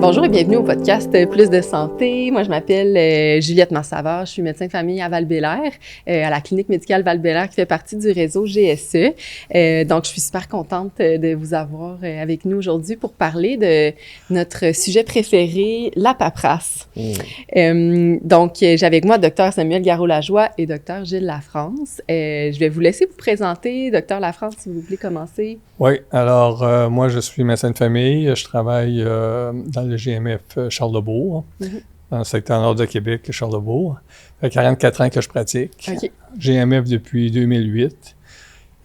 Bonjour et bienvenue au podcast Plus de santé. Moi, je m'appelle Juliette Massavard. Je suis médecin de famille à Val-Bélair, à la clinique médicale Val-Bélair qui fait partie du réseau GSE. Donc, je suis super contente de vous avoir avec nous aujourd'hui pour parler de notre sujet préféré, la paperasse. Donc, j'ai avec moi Dr Samuel Garot-Lajoie et Dr Gilles Lafrance. Je vais vous laisser vous présenter. Dr Lafrance, si vous voulez commencer. Oui, alors moi, je suis médecin de famille. Je travaille dans le GMF Charlesbourg, dans le secteur nord de Québec, Charlesbourg. Ça fait 44 ans que je pratique. Okay. GMF depuis 2008.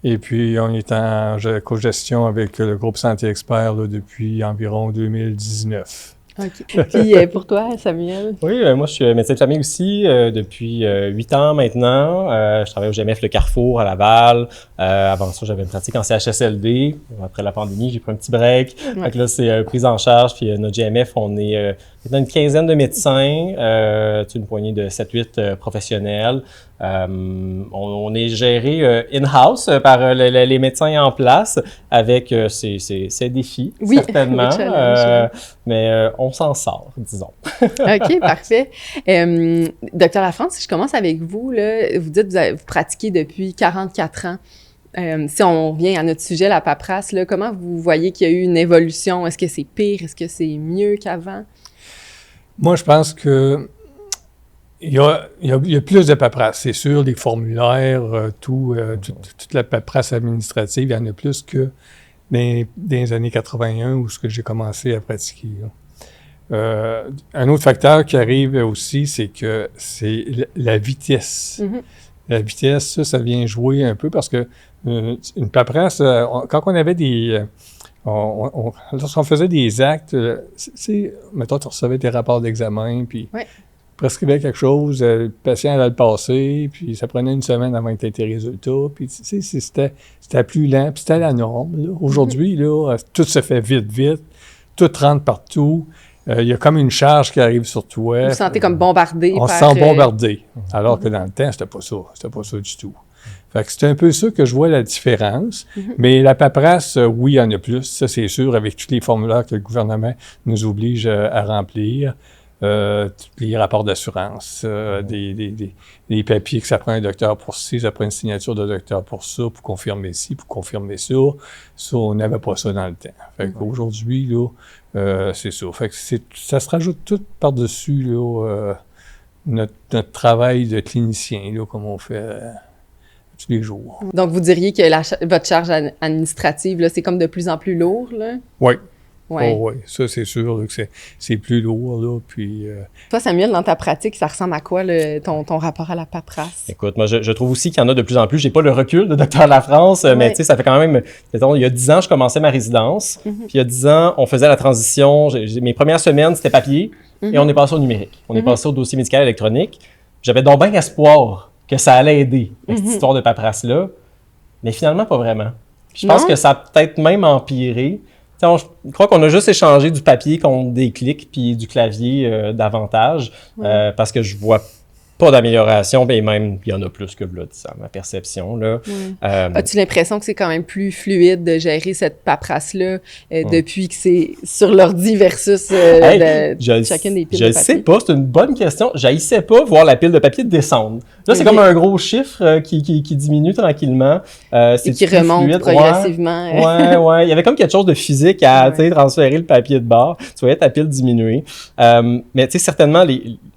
Et puis, on est en co-gestion avec le groupe Santé Expert là, depuis environ 2019. OK. Puis pour toi, Samuel? Oui, moi je suis médecin de famille aussi depuis 8 ans maintenant. Je travaille au GMF Le Carrefour à Laval. Avant ça, j'avais une pratique en CHSLD. Après la pandémie, j'ai pris un petit break. Ouais. Donc là, c'est prise en charge. Puis notre GMF, on est maintenant une quinzaine de médecins, une poignée de 7-8 professionnels. On est géré in-house par les médecins en place avec ses défis, oui, certainement. Mais on s'en sort, disons. OK, parfait. Docteur Lafrance, si je commence avec vous, là, vous dites que vous pratiquez depuis 44 ans. Si on revient à notre sujet, la paperasse, là, comment vous voyez qu'il y a eu une évolution? Est-ce que c'est pire? Est-ce que c'est mieux qu'avant? Moi, je pense que il y a plus de paperasse. C'est sûr, les formulaires, toute la paperasse administrative, il y en a plus que dans les années 81 où j'ai commencé à pratiquer. Un autre facteur qui arrive aussi, c'est que c'est la vitesse. Mm-hmm. La vitesse, ça vient jouer un peu parce que une paperasse, quand on avait lorsqu'on faisait des actes, mettons, tu recevais tes rapports d'examen, puis prescrivais quelque chose, le patient allait le passer, puis ça prenait une semaine avant que tu aies tes résultats, puis tu sais, c'était plus lent, puis c'était la norme. Là. Aujourd'hui, là, tout se fait vite, tout rentre partout. Il y a comme une charge qui arrive sur toi. Vous vous sentez comme bombardé On se sent bombardé, alors que dans le temps, c'était pas ça du tout. Fait que c'est un peu ça que je vois la différence. Mais la paperasse, oui, il y en a plus, ça c'est sûr, avec tous les formulaires que le gouvernement nous oblige à remplir. Tous les rapports d'assurance, des papiers que ça prend un docteur pour ci, ça prend une signature de docteur pour ça, pour confirmer ci, pour confirmer ça. Ça, on n'avait pas ça dans le temps. Fait qu'aujourd'hui, là, c'est ça. Fait que ça se rajoute tout par-dessus, là, notre travail de clinicien, là, comme on fait tous les jours. Donc, vous diriez que votre charge administrative, là, c'est comme de plus en plus lourd, là? Oui. Ouais. Oh, oui, ça, c'est sûr là, que c'est plus lourd, là, puis... Toi, Samuel, dans ta pratique, ça ressemble à quoi, ton rapport à la paperasse? Écoute, moi, je trouve aussi qu'il y en a de plus en plus. J'ai pas le recul de Dr Lafrance, mais tu sais, ça fait quand même... Il y a 10 ans, je commençais ma résidence, puis il y a 10 ans, on faisait la transition. Mes premières semaines, c'était papier, et on est passé au numérique. On est passé au dossier médical électronique. J'avais donc bien espoir que ça allait aider, cette histoire de paperasse-là, mais finalement, pas vraiment. Puis je pense que ça a peut-être même empiré. Je crois qu'on a juste échangé du papier contre des clics puis du clavier davantage parce que je vois pas d'amélioration, bien même il y en a plus que là, ma perception. Là. As-tu l'impression que c'est quand même plus fluide de gérer cette paperasse-là depuis que c'est sur l'ordi versus chacune des piles de papier? Je sais pas, c'est une bonne question. J'haïssais pas voir la pile de papier descendre. Là, c'est comme un gros chiffre qui diminue tranquillement. Et qui remonte fluide, progressivement. Ouais. Il y avait comme quelque chose de physique à transférer le papier de bord. Tu voyais ta pile diminuer. Mais tu sais, certainement,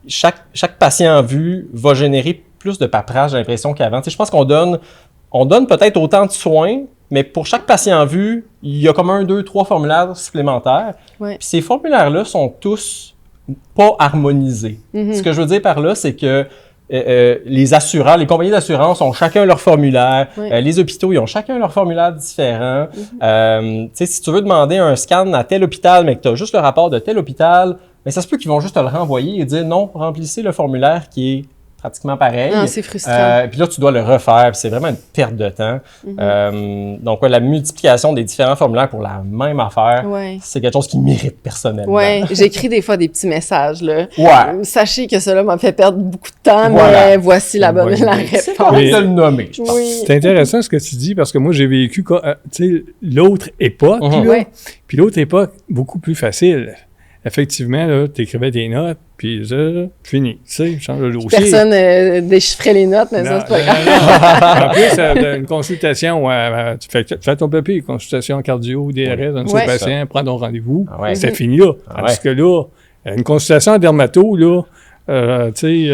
chaque patient vu va générer plus de paperasse, j'ai l'impression, qu'avant. Tu sais, je pense qu'on donne peut-être autant de soins, mais pour chaque patient vu, il y a comme 1, 2, 3 formulaires supplémentaires. Puis ces formulaires-là sont tous pas harmonisés. Ce que je veux dire par là, c'est que les assureurs, les compagnies d'assurance ont chacun leur formulaire. Les hôpitaux, ils ont chacun leur formulaire différent. Tu sais, si tu veux demander un scan à tel hôpital, mais que tu as juste le rapport de tel hôpital, mais ça se peut qu'ils vont juste te le renvoyer et dire non, remplissez le formulaire qui est pratiquement pareil. Non, c'est frustrant. Puis là, tu dois le refaire, puis c'est vraiment une perte de temps. Donc, la multiplication des différents formulaires pour la même affaire, c'est quelque chose qui mérite personnellement. Oui, j'écris des fois des petits messages, là. Sachez que cela m'a fait perdre beaucoup de temps, mais voici la bonne réponse. C'est correct de le nommer, je pense. C'est intéressant ce que tu dis, parce que moi, j'ai vécu l'autre époque, puis l'autre époque beaucoup plus facile. effectivement, tu écrivais des notes, puis fini. Tu sais, change le dossier. Personne déchiffrait les notes, mais ça, c'est pas grave. En plus, une consultation, tu fais ton papier, consultation cardio, DRS, donne ça au patient, prends ton rendez-vous, c'est fini là. Parce que là, une consultation en dermato, là, tu sais,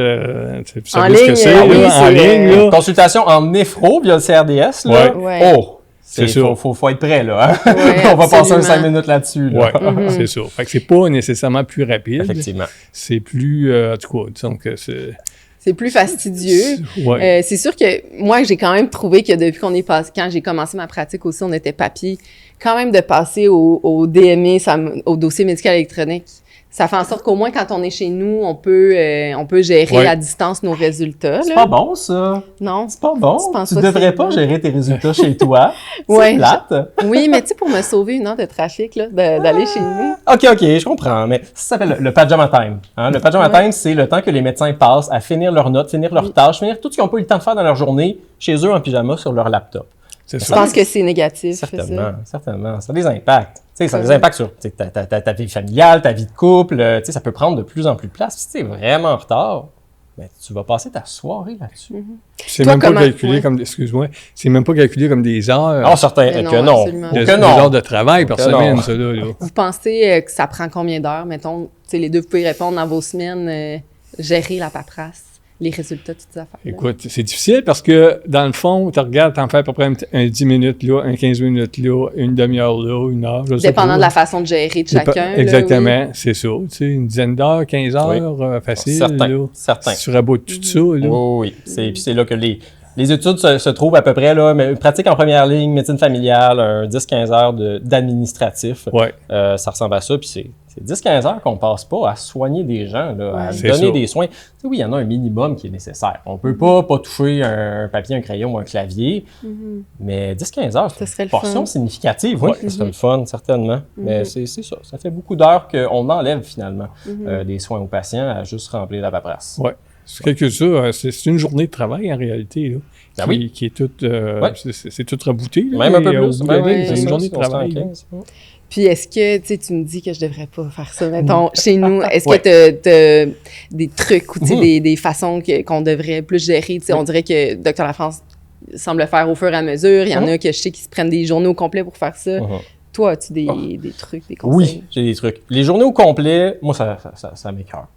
en ligne, en ligne, là. Consultation en néphro via le CRDS, là. Ouais. Oh! C'est ça. Faut être prêt, là. Hein? Ouais, on va passer absolument. 5 minutes là-dessus. Là. Ouais, c'est ça. Fait que c'est pas nécessairement plus rapide. Effectivement. C'est plus, en tout cas, disons que c'est plus fastidieux. Ouais. C'est sûr que moi, j'ai quand même trouvé que depuis qu'on est passé, quand j'ai commencé ma pratique aussi, on était papier, quand même de passer au DME, au dossier médical électronique. Ça fait en sorte qu'au moins, quand on est chez nous, on peut gérer à distance nos résultats. C'est là. pas bon, ça. Non. C'est pas bon. Je pense Tu pas que devrais c'est pas bon. gérer tes résultats chez toi. Ouais, C'est plate. Oui, mais tu sais, pour me sauver une heure de trafic, là, d'aller chez nous. OK, je comprends. Mais ça s'appelle le pajama time. Hein? Le pajama time, c'est le temps que les médecins passent à finir leurs notes, finir leurs tâches, finir tout ce qu'ils n'ont pas eu le temps de faire dans leur journée chez eux en pyjama sur leur laptop. c'est Je ça. pense que c'est négatif. Certainement. Ça a des impacts. Tu sais, ça a des impacts sur ta vie familiale, ta vie de couple. Tu sais, ça peut prendre de plus en plus de place. Puis si tu es vraiment en retard, ben, tu vas passer ta soirée là-dessus. C'est Toi, même pas comment- calculé ouais. comme, excuse-moi, c'est même pas calculé comme des heures. Ah, certain Mais non, que non. absolument. des Que non. heures de travail par Que semaine, non. ça, là. Vous pensez que ça prend combien d'heures, mettons? Tu sais, les deux, vous pouvez répondre dans vos semaines, gérer la paperasse, les résultats, toutes ces affaires. Écoute, c'est difficile parce que, dans le fond, tu regardes, t'en fais à peu près un 10 minutes là, un 15 minutes là, une demi-heure là, une heure, je sais pas. Dépendant de la façon de gérer de chacun. là, Exactement, oui. c'est ça. Tu sais, une dizaine d'heures, 15 heures, facile. là. Certain. Si tu raboutes tout ça, là. Oui. Puis c'est là que les études se trouvent à peu près, là, mais pratique en première ligne, médecine familiale, un 10-15 heures d'administratif. Ouais. Ça ressemble à ça, puis c'est 10-15 heures qu'on passe pas à soigner des gens, là, à C'est donner ça. des soins. Tu sais, oui, il y en a un minimum qui est nécessaire. On peut pas toucher un papier, un crayon ou un clavier, mais 10-15 heures, c'est Ça serait une le portion fun. significative. Oui, ça serait le fun, certainement. Mais c'est ça. Ça fait beaucoup d'heures qu'on enlève, finalement, des soins aux patients à juste remplir la paperasse. Ouais. C'est quelque chose, c'est une journée de travail en réalité, là. Ben qui, oui. qui est toute, Ouais. c'est toute rebouté, là. Même un peu mais, plus. au bout de la Ouais, ligne, c'est c'est une ça, journée de travail. là. Puis est-ce que, tu me dis que je devrais pas faire ça, mettons, chez nous, est-ce Ouais. que t'as des trucs ou tu sais, des façons qu'on devrait plus gérer? Tu sais, on dirait que Dr. Lafrance semble le faire au fur et à mesure. Il y en a que je sais qui se prennent des journées au complet pour faire ça. Toi, as-tu des trucs, des conseils? Oui, j'ai des trucs. Les journées au complet, moi, ça m'écoeure.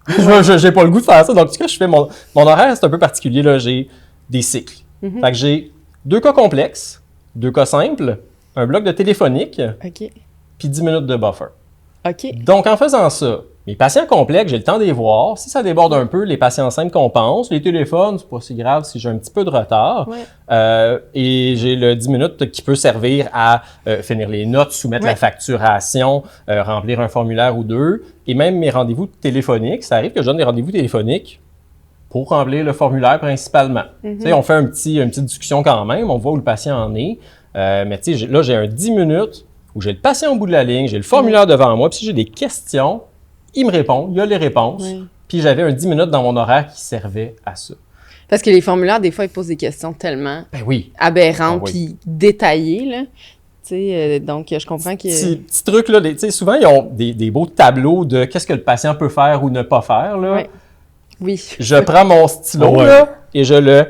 J'ai pas le goût de faire ça. Donc, en tout cas, je fais mon horaire, c'est un peu particulier, là. J'ai des cycles. Fait que j'ai 2 cas complexes, 2 cas simples, un bloc de téléphonique, OK. puis 10 minutes de buffer. OK. Donc, en faisant ça, mes patients complexes, j'ai le temps de les voir. Si ça déborde un peu, les patients simples qu'on pense. Les téléphones, c'est pas si grave si j'ai un petit peu de retard. Ouais. Et j'ai le 10 minutes qui peut servir à finir les notes, soumettre la facturation, remplir un formulaire ou deux. Et même mes rendez-vous téléphoniques, ça arrive que je donne des rendez-vous téléphoniques pour remplir le formulaire principalement. Tu sais, on fait une petite discussion quand même, on voit où le patient en est. Mais tu sais, là, j'ai un 10 minutes où j'ai le patient au bout de la ligne, j'ai le formulaire devant moi, puis si j'ai des questions, il me répond, il y a les réponses. Oui. Puis j'avais un 10 minutes dans mon horaire qui servait à ça. Parce que les formulaires, des fois, ils posent des questions tellement Ben oui. aberrantes Ah oui. puis détaillées, là. Tu sais, donc, je comprends que... Petit truc, là, tu sais, souvent, ils ont des beaux tableaux de qu'est-ce que le patient peut faire ou ne pas faire, là. Ouais. Oui. Je prends mon stylo, Ouais. là, et je le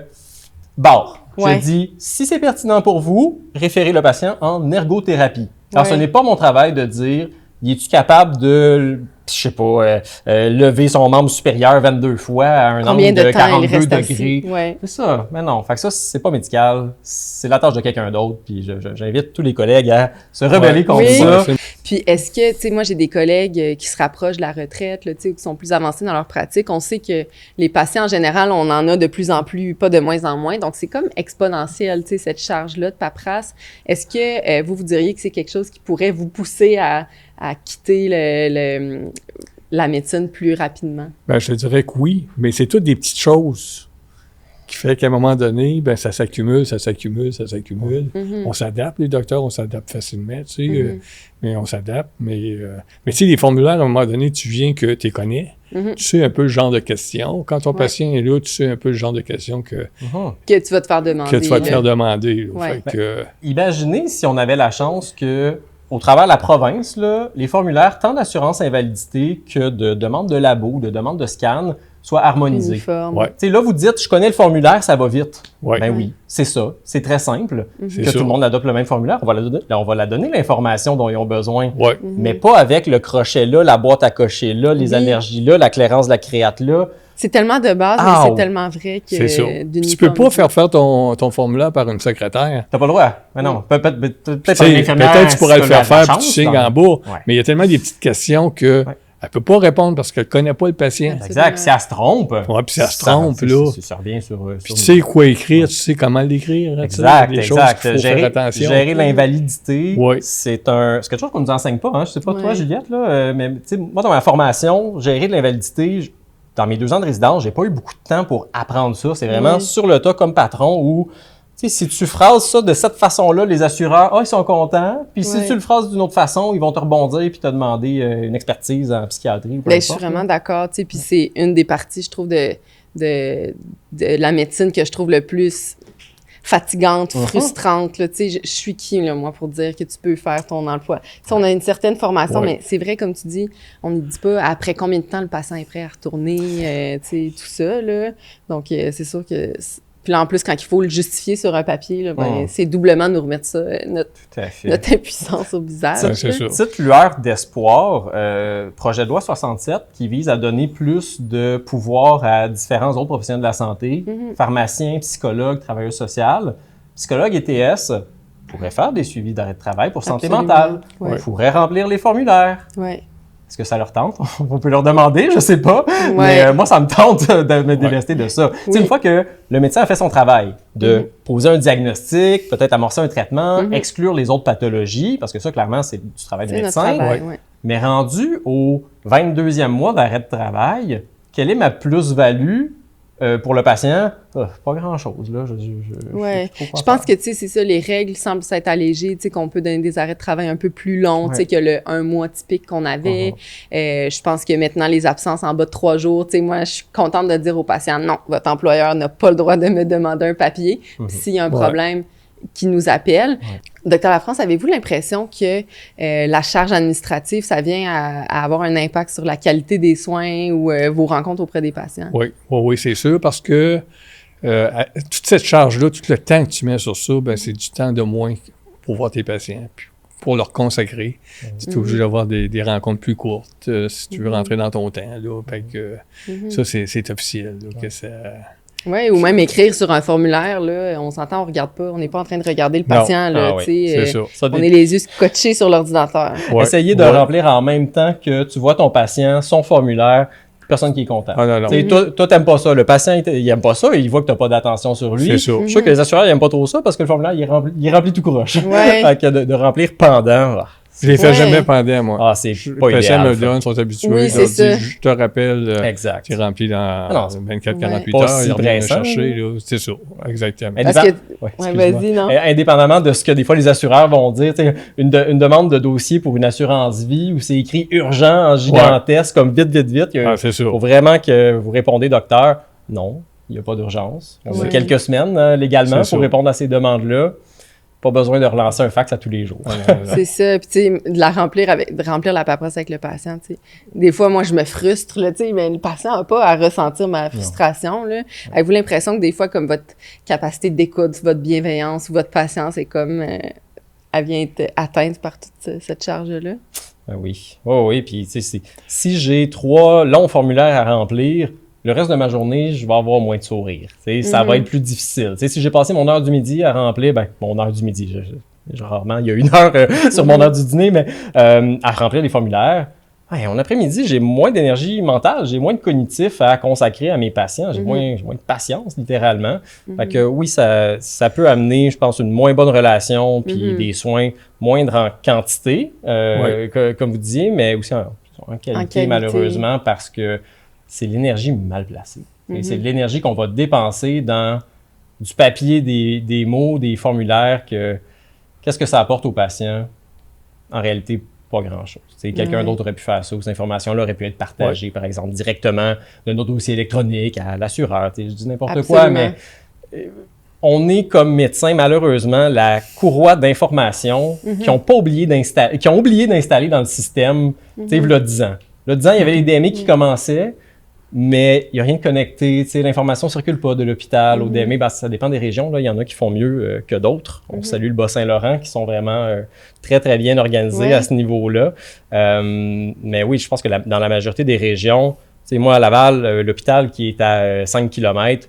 barre. Ouais. Je dis, si c'est pertinent pour vous, référez le patient en ergothérapie. Alors, Ouais. ce n'est pas mon travail de dire, es-tu capable de, je sais pas, lever son membre supérieur 22 fois à un Combien angle de de temps 42 il reste degrés. assis? Ouais. C'est ça. Mais non. Fait que ça, c'est pas médical. C'est la tâche de quelqu'un d'autre. Puis j'invite tous les collègues à se rebeller contre Oui. ça. Puis est-ce que, tu sais, moi, j'ai des collègues qui se rapprochent de la retraite, là, tu sais, ou qui sont plus avancés dans leur pratique. On sait que les patients, en général, on en a de plus en plus, pas de moins en moins. Donc, c'est comme exponentiel, tu sais, cette charge-là de paperasse. Est-ce que vous diriez que c'est quelque chose qui pourrait vous pousser à quitter la médecine plus rapidement? Ben, je te dirais que oui, mais c'est toutes des petites choses qui fait qu'à un moment donné, ben, ça s'accumule. On s'adapte, les docteurs, on s'adapte facilement, tu sais, mais on s'adapte. Mais tu sais, les formulaires, à un moment donné, tu viens que tu les connais. Tu sais un peu le genre de questions. Quand ton patient est là, tu sais un peu le genre de questions que Que tu vas te faire demander. tu vas te là. faire demander. Là. Ouais. Fait que, Imaginez si on avait la chance que au travers de la province, là, les formulaires tant d'assurance invalidité que de demande de labo, de demande de scan soient harmonisés. Uniforme. Ouais. Tu sais, là, vous dites, je connais le formulaire, ça va vite. Ouais. Ben oui, c'est ça. C'est très simple. C'est Que ça. tout le monde adopte le même formulaire, on va la donner l'information dont ils ont besoin. Ouais. Mais pas avec le crochet là, la boîte à cocher là, les Oui. allergies là, la clairance de la créate là. C'est tellement de base, mais c'est tellement vrai que C'est ça. Tu peux pas faire ton formulaire par une secrétaire. T'as pas le droit. Mais non, peut-être par une T'sais, infirmière. peut-être tu pourrais le si faire t'as la faire, puis tu chance, signes dans- en bas. Ouais. Mais il y a tellement des petites questions que Ouais. elle peut pas répondre parce qu'elle connaît pas le patient. Exact. Si elle se trompe. Ouais, puis si elle se trompe, là. Ça revient sur. Puis tu sais quoi écrire, tu sais comment l'écrire. hein, tu sais, Exact, des choses exact. qu'il faut faire attention. Gérer l'invalidité, Oui. c'est quelque chose qu'on nous enseigne pas. Hein? Je sais pas toi, Ouais. Juliette, là, mais tu sais, moi, dans ma formation, gérer de l'invalidité, dans mes 2 ans de résidence, j'ai pas eu beaucoup de temps pour apprendre ça. C'est vraiment Oui. sur le tas comme patron où, tu sais, si tu phrases ça de cette façon-là, les assureurs, ils sont contents. Puis si Ouais. tu le phrases d'une autre façon, ils vont te rebondir puis te demander une expertise en psychiatrie. Peu Ben, je suis importe, vraiment là. d'accord, tu sais, puis c'est une des parties, je trouve, de la médecine que je trouve le plus fatigante, frustrante, là, tu sais, je suis qui, là, moi, pour dire que tu peux faire ton emploi. Tu sais, on a une certaine formation, Ouais. mais c'est vrai, comme tu dis, on ne dit pas après combien de temps le patient est prêt à retourner, tu sais, tout ça, là. Donc, c'est sûr que... Puis là, en plus, quand il faut le justifier sur un papier, là, ben, c'est doublement nous remettre ça, Tout à fait. notre impuissance au visage. Ouais, c'est là. sûr. Petite lueur d'espoir, projet de loi 67 qui vise à donner plus de pouvoir à différents autres professionnels de la santé, pharmaciens, psychologues, travailleurs sociaux. Psychologues et TS pourraient faire des suivis d'arrêt de travail pour santé Absolument. mentale, Ouais. pourraient remplir les formulaires. Ouais. Est-ce que ça leur tente? On peut leur demander, je sais pas. Ouais. Mais moi, ça me tente de me délester de ça. Tu sais, une fois que le médecin a fait son travail, de poser un diagnostic, peut-être amorcer un traitement, exclure les autres pathologies, parce que ça, clairement, c'est du travail du C'est notre médecin. travail, ouais. Mais rendu au 22e mois d'arrêt de travail, quelle est ma plus-value pour le patient? Pas grand-chose, là. Ouais. je Je pense que, tu sais, c'est ça, les règles semblent s'être allégées, tu sais, qu'on peut donner des arrêts de travail un peu plus longs, tu sais, que le 1 mois typique qu'on avait. Je pense que maintenant, les absences en bas de 3 jours, tu sais, moi, je suis contente de dire aux patients, non, votre employeur n'a pas le droit de me demander un papier. Puis s'il y a un problème, qui nous appelle. Docteur Lafrance, avez-vous l'impression que la charge administrative, ça vient à avoir un impact sur la qualité des soins ou vos rencontres auprès des patients? Oui, c'est sûr, parce que toute cette charge-là, tout le temps que tu mets sur ça, ben, c'est du temps de moins pour voir tes patients, puis pour leur consacrer. Tu es obligé d'avoir des rencontres plus courtes si tu veux rentrer dans ton temps. Là, fait que, ça, c'est officiel. Là, que ça... Oui, ou même écrire sur un formulaire, là, on s'entend, on regarde pas, on n'est pas en train de regarder le patient, là, tu sais, c'est ça. on est les yeux scotchés sur l'ordinateur. Ouais. Essayez de remplir en même temps que tu vois ton patient, son formulaire, personne qui est content. Ah, non. T'sais, toi, t'aimes pas ça. Le patient, il aime pas ça et il voit que t'as pas d'attention sur lui. C'est ça. Je suis sûr que les assureurs, ils aiment pas trop ça parce que le formulaire, il est rempli tout croche. Ouais. Fait que de remplir pendant. Je les fais Ouais. jamais pendant, moi. Ah, c'est Les pas patients idéal. me le donnent, sont habitués. Oui, je leur c'est dis, ça. je te rappelle, Exact. c'est rempli dans non, 24-48 pas heures, si ils reviennent me pressant, chercher. Là. C'est ça, exactement. Mais Parce dépend- que... Ouais, Ouais, excuse-moi. vas-y, non? Indépendamment de ce que des fois les assureurs vont dire, tu sais, une demande de dossier pour une assurance vie où c'est écrit urgent en gigantesque, comme vite, C'est ça. faut vraiment que vous répondez, docteur, non, il n'y a pas d'urgence. On a Ouais. quelques semaines légalement C'est pour ça. répondre à ces demandes-là. Pas besoin de relancer un fax à tous les jours. C'est ça. Puis, tu sais, de remplir la paperasse avec le patient, tu sais. Des fois, moi, je me frustre, là, tu sais, mais le patient n'a pas à ressentir ma frustration, là. Avez-vous l'impression que des fois, comme votre capacité d'écoute, votre bienveillance ou votre patience est comme, elle vient être atteinte par toute cette charge-là? Oui. Oh, oui. Puis, tu sais, si j'ai 3 longs formulaires à remplir, le reste de ma journée, je vais avoir moins de sourire. Tu sais, ça va être plus difficile. Tu sais, si j'ai passé mon heure du midi à remplir, mon heure du midi, rarement, il y a 1 heure sur mon heure du dîner, mais à remplir les formulaires, en après-midi, j'ai moins d'énergie mentale, j'ai moins de cognitif à consacrer à mes patients, j'ai moins de patience, littéralement. Fait que oui, ça peut amener, je pense, une moins bonne relation, puis des soins moindres en quantité, comme vous disiez, mais aussi en qualité, malheureusement, parce que c'est l'énergie mal placée. Et c'est de l'énergie qu'on va dépenser dans du papier, des mots, des formulaires. Qu'est-ce que ça apporte aux patients? En réalité, pas grand-chose. Quelqu'un d'autre aurait pu faire ça, ou ces informations-là auraient pu être partagées, par exemple, directement de notre dossier électronique à l'assureur. Je dis n'importe quoi, mais on est comme médecin, malheureusement, la courroie d'informations qui ont oublié d'installer dans le système, tu sais, il y a 10 ans. Là, 10 ans, il y avait les DME qui commençaient, mais il n'y a rien de connecté. Tu sais, l'information ne circule pas de l'hôpital au DME. Ben, ça dépend des régions. Là. Il y en a qui font mieux que d'autres. On salue le Bas-Saint-Laurent, qui sont vraiment très, très bien organisés à ce niveau-là. Mais oui, je pense que dans la majorité des régions, tu sais, moi, à Laval, l'hôpital qui est à 5 km,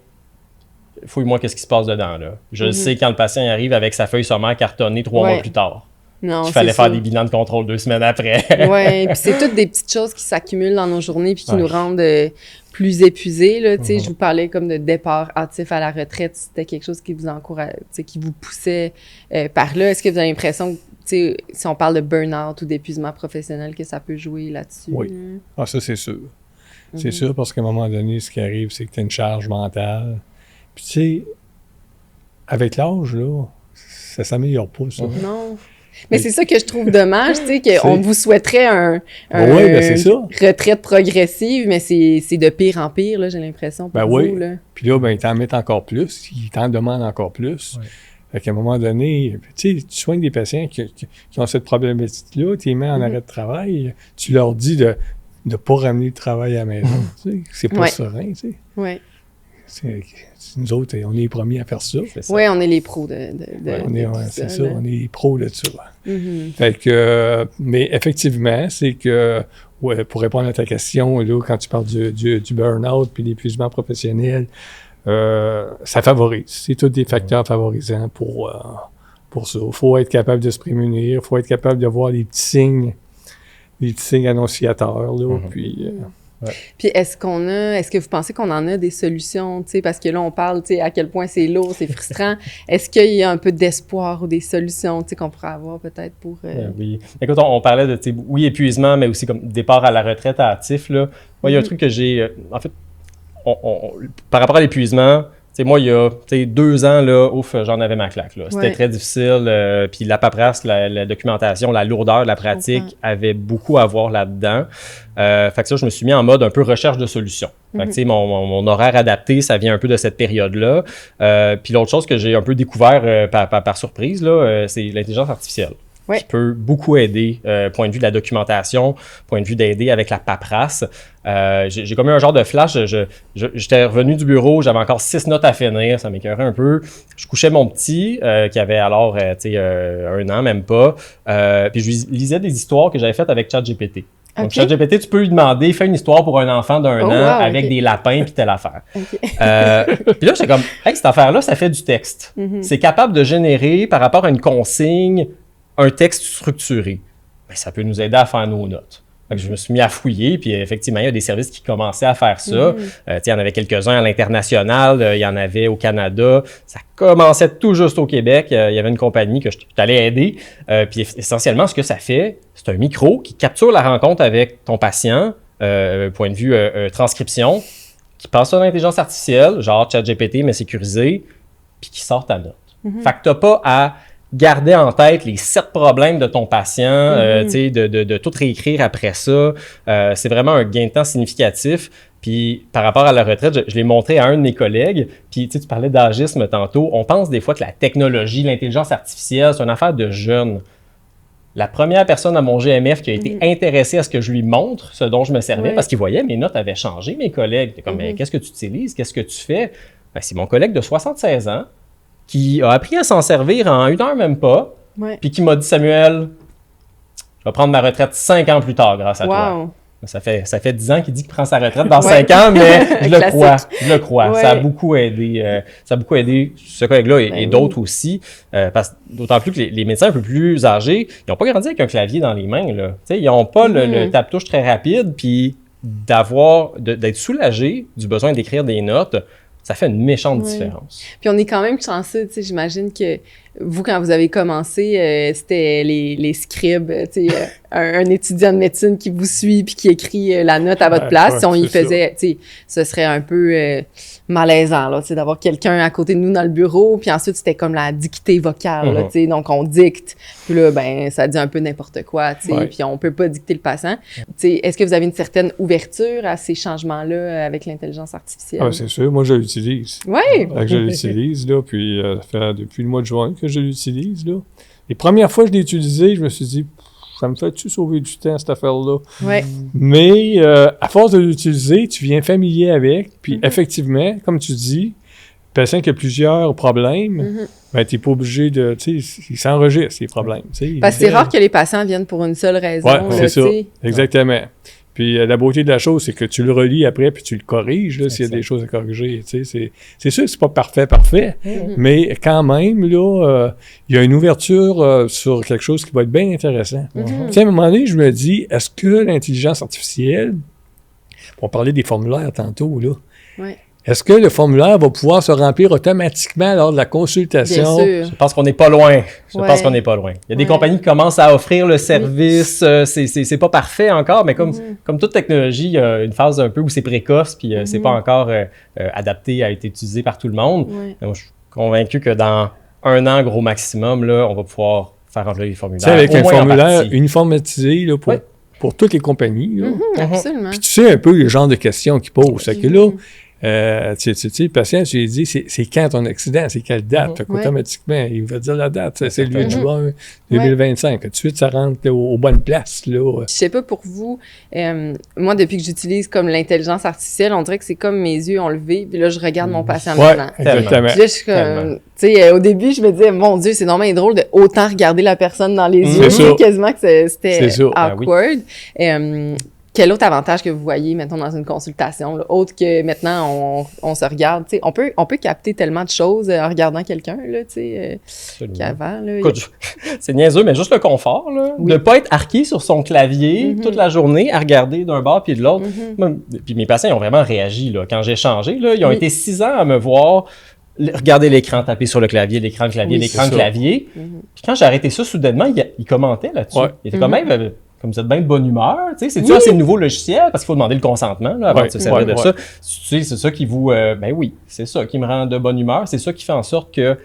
fouille-moi qu'est-ce qui se passe dedans. Là. Je le sais quand le patient arrive avec sa feuille sommaire cartonnée 3 mois plus tard. Non, qu'il fallait faire des bilans de contrôle 2 semaines après. Oui, puis c'est toutes des petites choses qui s'accumulent dans nos journées puis qui nous rendent plus épuisés. Là, tu sais, je vous parlais comme de départ hâtif à la retraite. C'était quelque chose qui vous encourage, qui vous poussait par là. Est-ce que vous avez l'impression que, tu sais, si on parle de burn-out ou d'épuisement professionnel, que ça peut jouer là-dessus? Oui. Ah, ça, c'est sûr. C'est sûr parce qu'à un moment donné, ce qui arrive, c'est que tu as une charge mentale. Puis, tu sais, avec l'âge, là, ça s'améliore pas, ça. Non. Mais c'est ça que je trouve dommage, tu sais, qu'on vous souhaiterait c'est ça. Retraite progressive, mais c'est de pire en pire, là, j'ai l'impression, pour vous, là. Puis là, ils t'en mettent encore plus, ils t'en demandent encore plus. Fait qu'à un moment donné, tu sais, tu soignes des patients qui ont cette problématique-là, tu les mets en arrêt de travail, tu leur dis de ne pas ramener le travail à la maison, tu sais, c'est pas serein, tu sais. Oui. Nous autres, on est les premiers à faire ça. Oui, on est les pros de c'est ça, on est les pros de ça. Fait que, mais effectivement, c'est que, pour répondre à ta question, là, quand tu parles du burn-out puis l'épuisement professionnel, ça favorise. C'est tous des facteurs favorisants pour ça. Il faut être capable de se prémunir, il faut être capable de voir les petits signes annonciateurs, là, puis... Puis est-ce que vous pensez qu'on en a des solutions, tu sais, parce que là, on parle, tu sais, à quel point c'est lourd, c'est frustrant. Est-ce qu'il y a un peu d'espoir ou des solutions, tu sais, qu'on pourrait avoir peut-être pour... Oui. Écoute, on parlait de, tu sais, oui, épuisement, mais aussi comme départ à la retraite hâtif, là. Moi, il y a un truc que j'ai... en fait, par rapport à l'épuisement... T'sais, moi, il y a 2 ans, là, ouf, j'en avais ma claque. Là. C'était très difficile. Puis la paperasse, la documentation, la lourdeur de la pratique avait beaucoup à voir là-dedans. Fait que ça, je me suis mis en mode un peu recherche de solutions. Fait que, mon horaire adapté, ça vient un peu de cette période-là. Puis l'autre chose que j'ai un peu découvert par surprise, là, c'est l'intelligence artificielle. Qui peut beaucoup aider, point de vue de la documentation, point de vue d'aider avec la paperasse. J'ai comme eu un genre de flash. J'étais revenu du bureau, j'avais encore 6 notes à finir, ça m'écœurait un peu. Je couchais mon petit, qui avait alors 1 an, même pas. Puis je lui lisais des histoires que j'avais faites avec ChatGPT. Donc, ChatGPT, tu peux lui demander, fais une histoire pour un enfant d'1 an avec des lapins puis telle affaire. Puis là, j'étais comme, hey, cette affaire-là, ça fait du texte. C'est capable de générer, par rapport à une consigne, un texte structuré. Bien, ça peut nous aider à faire nos notes. Fait que je me suis mis à fouiller, puis effectivement, il y a des services qui commençaient à faire ça. Il y en avait quelques-uns à l'international, il y en avait au Canada. Ça commençait tout juste au Québec. Il y avait une compagnie que je t'allais aider. Puis essentiellement, ce que ça fait, c'est un micro qui capture la rencontre avec ton patient, point de vue transcription, qui passe ça dans l'intelligence artificielle, genre ChatGPT, mais sécurisé, puis qui sort ta note. Fait que t'as pas à garder en tête les 7 problèmes de ton patient, de tout réécrire après ça. C'est vraiment un gain de temps significatif. Puis par rapport à la retraite, je l'ai montré à un de mes collègues. Puis tu parlais d'agisme tantôt. On pense des fois que la technologie, l'intelligence artificielle, c'est une affaire de jeunes. La première personne à mon GMF qui a été intéressée à ce que je lui montre ce dont je me servais, parce qu'il voyait mes notes avaient changé, mes collègues. T'es comme, mais qu'est-ce que tu utilises? Qu'est-ce que tu fais? Ben, c'est mon collègue de 76 ans qui a appris à s'en servir en 1 heure même pas, puis qui m'a dit, Samuel, je vais prendre ma retraite 5 ans plus tard grâce à toi. Ça fait 10 ans qu'il dit qu'il prend sa retraite dans 5 ans, mais je le crois. Ça a beaucoup aidé. Ce collègue-là et d'autres aussi. D'autant plus que les médecins un peu plus âgés, ils n'ont pas grandi avec un clavier dans les mains. Là. Ils n'ont pas le tape-touche très rapide, puis d'être soulagé du besoin d'écrire des notes, ça fait une méchante différence. Puis on est quand même chanceux, tu sais, j'imagine que vous, quand vous avez commencé, c'était les scribes, tu sais, un étudiant de médecine qui vous suit puis qui écrit la note à votre place. Si on y faisait, tu sais, ce serait un peu malaisant, là, tu sais, d'avoir quelqu'un à côté de nous dans le bureau. Puis ensuite, c'était comme la dictée vocale, là, tu sais, donc on dicte. Puis là, ben, ça dit un peu n'importe quoi, tu sais, puis on peut pas dicter le patient. Tu sais, est-ce que vous avez une certaine ouverture à ces changements-là avec l'intelligence artificielle? Ah, c'est sûr. Moi, je l'utilise l'utilise. Oui! Fait que je l'utilise, là, puis ça fait depuis le mois de juin que je l'utilise, là. Les premières fois que je l'ai utilisé, je me suis dit, ça me fait-tu sauver du temps, cette affaire-là? Oui. Mais à force de l'utiliser, tu viens familier avec, puis effectivement, comme tu dis, le patient qui a plusieurs problèmes, ben, tu n'es pas obligé de, tu sais, il s'enregistre, ces problèmes. Parce que c'est rare que les patients viennent pour une seule raison. Oui, c'est ça, t'sais. exactement. Puis la beauté de la chose, c'est que tu le relis après, puis tu le corriges, là, s'il y a des choses à corriger. Tu sais, c'est sûr que c'est pas parfait, mais quand même, là, il y a une ouverture sur quelque chose qui va être bien intéressant. Tu sais, à un moment donné, je me dis, est-ce que l'intelligence artificielle, on parlait des formulaires tantôt, là, est-ce que le formulaire va pouvoir se remplir automatiquement lors de la consultation? Bien sûr. Je pense qu'on n'est pas loin. Il y a des compagnies qui commencent à offrir le service. C'est pas parfait encore, mais comme toute technologie, il y a une phase un peu où c'est précoce, puis c'est pas encore adapté à être utilisé par tout le monde. Moi, je suis convaincu que dans 1 an, gros maximum, là, on va pouvoir faire remplir les formulaires. Tu sais, avec un formulaire uniformatisé là, pour toutes les compagnies. Là. Absolument. Puis tu sais un peu le genre de questions qu'ils posent. C'est que là, tu sais, le patient, je lui ai dit, c'est quand ton accident, c'est quelle date? Fait qu'automatiquement, il va dire la date, c'est le 8 juin 2025. Tout de suite, ça rentre aux bonnes places. Là. Je sais pas pour vous, moi, depuis que j'utilise comme l'intelligence artificielle, on dirait que c'est comme mes yeux ont levé, puis là, je regarde mon patient maintenant. Exactement. Puis là, je suis comme, tu sais, au début, je me disais, mon Dieu, c'est normalement drôle de autant regarder la personne dans les yeux, quasiment que c'était awkward. Quel autre avantage que vous voyez, mettons, dans une consultation, là, autre que maintenant, on se regarde, tu sais, on peut capter tellement de choses en regardant quelqu'un, là, tu sais, qu'avant, là. Écoute, c'est niaiseux, mais juste le confort, là, de ne pas être arqué sur son clavier toute la journée à regarder d'un bord puis de l'autre. Puis mes patients, ils ont vraiment réagi, là, quand j'ai changé, là, ils ont été 6 ans à me voir regarder l'écran, taper sur le clavier, l'écran, le clavier, l'écran, le clavier. Puis quand j'ai arrêté ça, soudainement, ils commentaient là-dessus. Ils étaient quand même... Comme vous êtes bien de bonne humeur, tu sais, c'est-tu assez nouveau logiciel? Parce qu'il faut demander le consentement là, avant de se servir de ça. Tu sais, c'est ça qui vous... ben oui, c'est ça qui me rend de bonne humeur. C'est ça qui fait en sorte que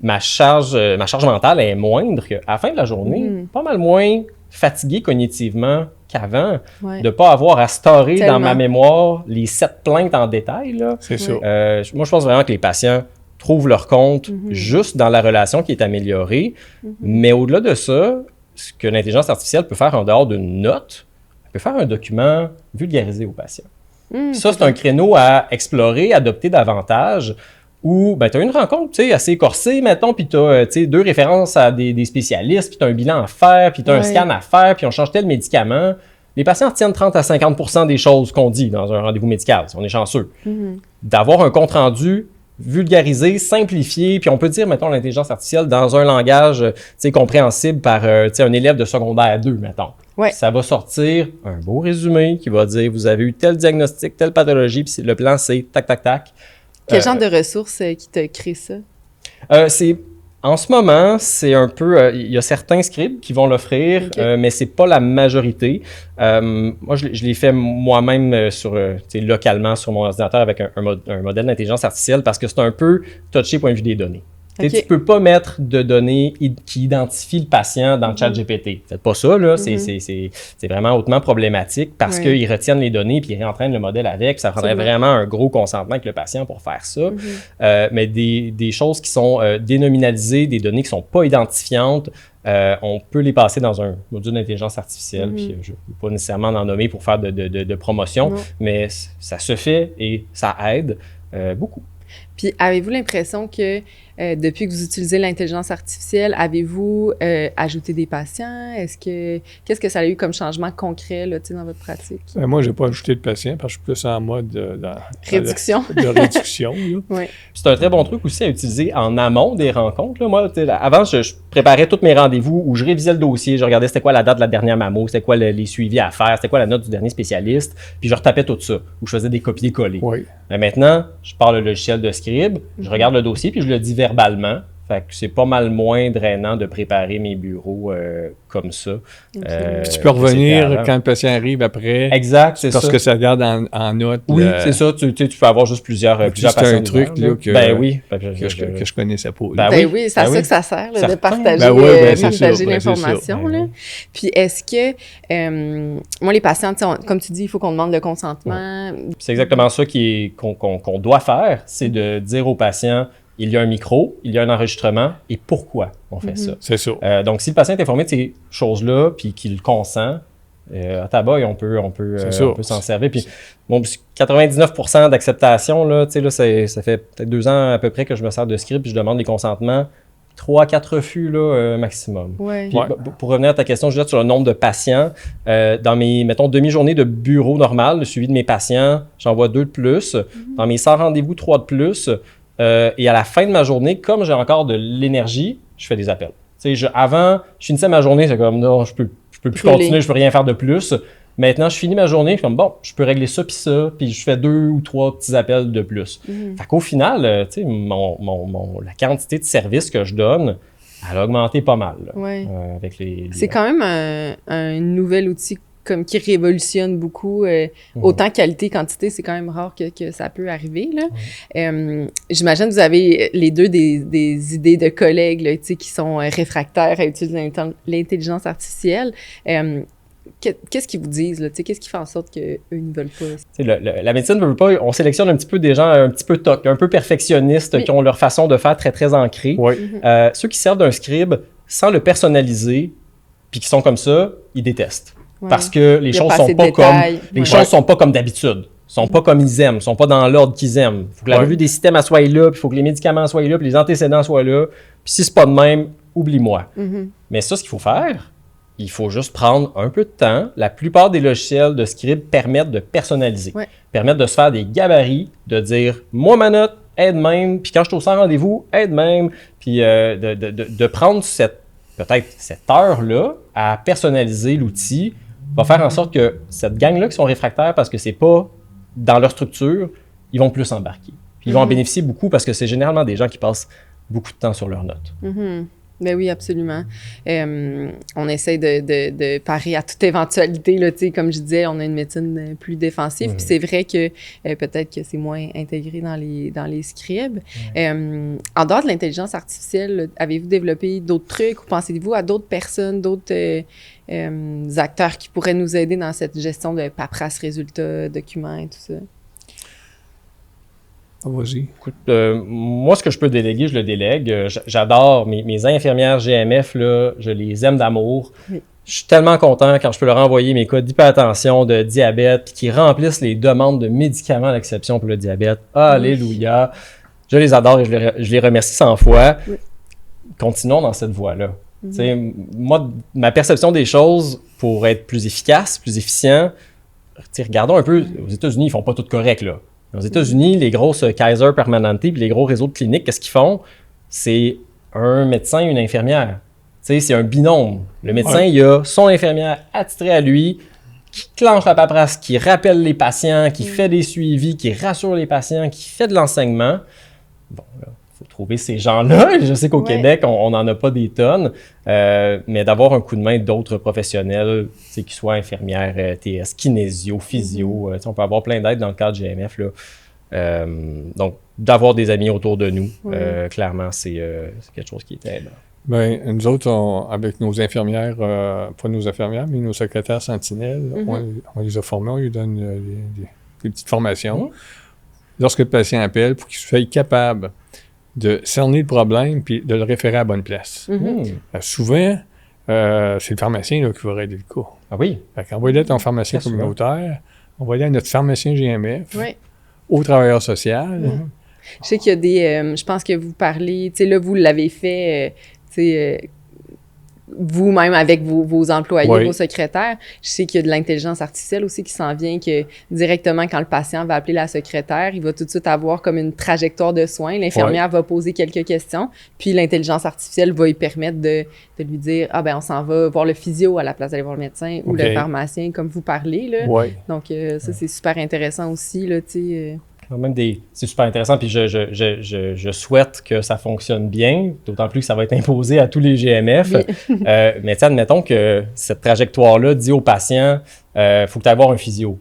ma charge mentale est moindre, qu'à la fin de la journée, pas mal moins fatigué cognitivement qu'avant, de ne pas avoir à storer dans ma mémoire les 7 plaintes en détail. Là. C'est ça. Moi, je pense vraiment que les patients trouvent leur compte juste dans la relation qui est améliorée. Mais au-delà de ça, ce que l'intelligence artificielle peut faire en dehors d'une note, elle peut faire un document vulgarisé aux patients. Ça, c'est un créneau à explorer, adopter davantage, où ben, tu as une rencontre assez corsée, mettons, puis tu as 2 références à des spécialistes, puis tu as un bilan à faire, puis tu as un scan à faire, puis on change tel médicament. Les patients retiennent 30 à 50% des choses qu'on dit dans un rendez-vous médical, si on est chanceux. D'avoir un compte-rendu vulgarisé, simplifié, puis on peut dire, mettons, l'intelligence artificielle dans un langage compréhensible par un élève de secondaire 2, mettons. Ça va sortir un beau résumé qui va dire, vous avez eu tel diagnostic, telle pathologie, puis le plan, c'est tac, tac, tac. Quel genre de ressources qui te créent ça? En ce moment, c'est un peu... il y a certains scripts qui vont l'offrir, mais c'est pas la majorité. Moi, je l'ai fait moi-même localement sur mon ordinateur avec un modèle d'intelligence artificielle parce que c'est un peu touché point de vue des données. Tu ne peux pas mettre de données qui identifient le patient dans ChatGPT. Faites pas ça, là. C'est vraiment hautement problématique parce qu'ils retiennent les données puis ils réentraînent le modèle avec. Ça prendrait vraiment un gros consentement avec le patient pour faire ça. Mais des choses qui sont dénominalisées, des données qui ne sont pas identifiantes, on peut les passer dans un module d'intelligence artificielle. Puis je ne veux pas nécessairement en nommer pour faire de promotion, mais ça se fait et ça aide beaucoup. Puis, avez-vous l'impression que depuis que vous utilisez l'intelligence artificielle, avez-vous ajouté des patients? Qu'est-ce que ça a eu comme changement concret là, dans votre pratique? Moi, je n'ai pas ajouté de patients parce que je suis plus en mode réduction. De réduction. C'est un très bon truc aussi à utiliser en amont des rencontres. Là. Moi, avant, je préparais tous mes rendez-vous où je révisais le dossier, je regardais c'était quoi la date de la dernière mammo, c'était quoi les suivis à faire, c'était quoi la note du dernier spécialiste, puis je retapais tout ça, où je faisais des copier-coller. Mais maintenant, je parle le logiciel de Scribe, je regarde le dossier, puis je le dis verbalement. Fait que c'est pas mal moins drainant de préparer mes bureaux comme ça. Ok. Puis tu peux revenir quand le patient arrive après. Exact, c'est ça. Parce que ça garde en note. Oui, c'est ça. Tu peux avoir juste plusieurs patients. C'est un truc là, que, ben oui. que je connaissais pas. Ben oui, c'est à ça que ça sert, là, de partager, partager l'information. Là. Puis est-ce que, moi, les patients, comme tu dis, il faut qu'on demande le consentement. C'est exactement ça qu'on doit faire, c'est de dire aux patients, il y a un micro, il y a un enregistrement, et pourquoi on fait ça. C'est ça. Donc, si le patient est informé de ces choses-là, puis qu'il consent, à tabac, on peut s'en servir. Puis, bon, 99% d'acceptation, là, tu sais, là, ça fait peut-être 2 ans à peu près que je me sers de script, puis je demande des consentements. 3-4 refus, là, maximum. Ouais. Puis, pour revenir à ta question, Juliette, sur le nombre de patients, dans mes, mettons, demi-journées de bureau normal, le suivi de mes patients, j'en vois 2 de plus. Dans mes 100 rendez-vous, 3 de plus. Et à la fin de ma journée, comme j'ai encore de l'énergie, je fais des appels. Avant, je finissais ma journée, c'est comme, non, je peux plus continuer, je peux rien faire de plus. Maintenant, je finis ma journée, je suis comme, bon, je peux régler ça puis je fais 2 ou 3 petits appels de plus. Fait qu'au final, tu sais, la quantité de services que je donne, elle a augmenté pas mal. Là, ouais. Avec c'est quand même un nouvel outil comme qui révolutionne beaucoup, autant qualité-quantité, c'est quand même rare que ça peut arriver. Là. J'imagine que vous avez les deux des idées de collègues là, qui sont réfractaires à utiliser l'intelligence artificielle. Qu'est-ce qu'ils vous disent? Là? Qu'est-ce qui fait en sorte qu'eux ne veulent pas? La médecine ne veut pas. On sélectionne un petit peu des gens un petit peu toc, un peu perfectionnistes, qui ont leur façon de faire très, très ancrée. Oui. Ceux qui servent d'un scribe sans le personnaliser, puis qui sont comme ça, ils détestent. Ouais. Parce que les choses sont pas comme choses sont pas comme d'habitude. Sont pas comme ils aiment, sont pas dans l'ordre qu'ils aiment. Il faut que la revue des systèmes soit là, puis il faut que les médicaments soient là, puis les antécédents soient là. Puis si c'est pas de même, oublie-moi. Mais ça, ce qu'il faut faire, il faut juste prendre un peu de temps. La plupart des logiciels de script permettent de personnaliser, permettent de se faire des gabarits, de dire « moi, ma note, aide même », puis quand je suis au sans rendez-vous, aide même, puis de prendre peut-être cette heure-là à personnaliser l'outil va faire en sorte que cette gang-là qui sont réfractaires parce que c'est pas dans leur structure, ils vont plus embarquer. Puis ils vont en bénéficier beaucoup parce que c'est généralement des gens qui passent beaucoup de temps sur leurs notes. Ben oui, absolument. On essaie de parer à toute éventualité. Là, comme je disais, on a une médecine plus défensive. Puis c'est vrai que peut-être que c'est moins intégré dans les scribes. En dehors de l'intelligence artificielle, avez-vous développé d'autres trucs ou pensez-vous à d'autres personnes, d'autres acteurs qui pourraient nous aider dans cette gestion de paperasse, résultats, documents et tout ça? Vas-y. Écoute, moi, ce que je peux déléguer, je le délègue. J'adore mes infirmières GMF, là, je les aime d'amour. Oui. Je suis tellement content quand je peux leur envoyer mes cas d'hypertension, de diabète, puis qu'ils remplissent les demandes de médicaments à l'exception pour le diabète. Alléluia! Je les adore et je les remercie 100 fois. Oui. Continuons dans cette voie-là. Moi, ma perception des choses, pour être plus efficace, plus efficient, regardons un peu, aux États-Unis, ils font pas tout correct, là. Aux États-Unis, les grosses Kaiser Permanente puis les gros réseaux de cliniques, qu'est-ce qu'ils font? C'est un médecin et une infirmière. C'est un binôme. Le médecin, il a son infirmière attitrée à lui, qui clenche la paperasse, qui rappelle les patients, qui fait des suivis, qui rassure les patients, qui fait de l'enseignement. Bon, là, il faut trouver ces gens-là. Je sais qu'au Québec, on n'en a pas des tonnes, mais d'avoir un coup de main d'autres professionnels, qu'ils soient infirmières, TS, kinésio, physio, on peut avoir plein d'aides dans le cadre GMF. Là. Donc, d'avoir des amis autour de nous, clairement, c'est quelque chose qui est aidant. Bien, nous autres, avec nos infirmières, pas nos infirmières, mais nos secrétaires sentinelles, on les a formés, on lui donne des petites formations. Lorsque le patient appelle, pour qu'il soit capable de cerner le problème puis de le référer à la bonne place. Souvent, c'est le pharmacien là, qui va régler le cas. Ah oui? Fait qu'on va aller à ton pharmacien communautaire, on va aller à notre pharmacien GMF, au travailleur social. Je sais qu'il y a des... je pense que vous parlez... Tu sais, là, vous l'avez fait... vous-même avec vos employés, vos secrétaires. Je sais qu'il y a de l'intelligence artificielle aussi qui s'en vient, que directement, quand le patient va appeler la secrétaire, il va tout de suite avoir comme une trajectoire de soins. L'infirmière va poser quelques questions, puis l'intelligence artificielle va lui permettre de lui dire « Ah, ben on s'en va voir le physio à la place d'aller voir le médecin ou le pharmacien, comme vous parlez. » là. Donc, ça, c'est super intéressant aussi, là, tu sais... quand même c'est super intéressant, puis je souhaite que ça fonctionne bien, d'autant plus que ça va être imposé à tous les GMF. Oui. Mais admettons que cette trajectoire-là dit aux patients, faut que tu ailles voir un physio.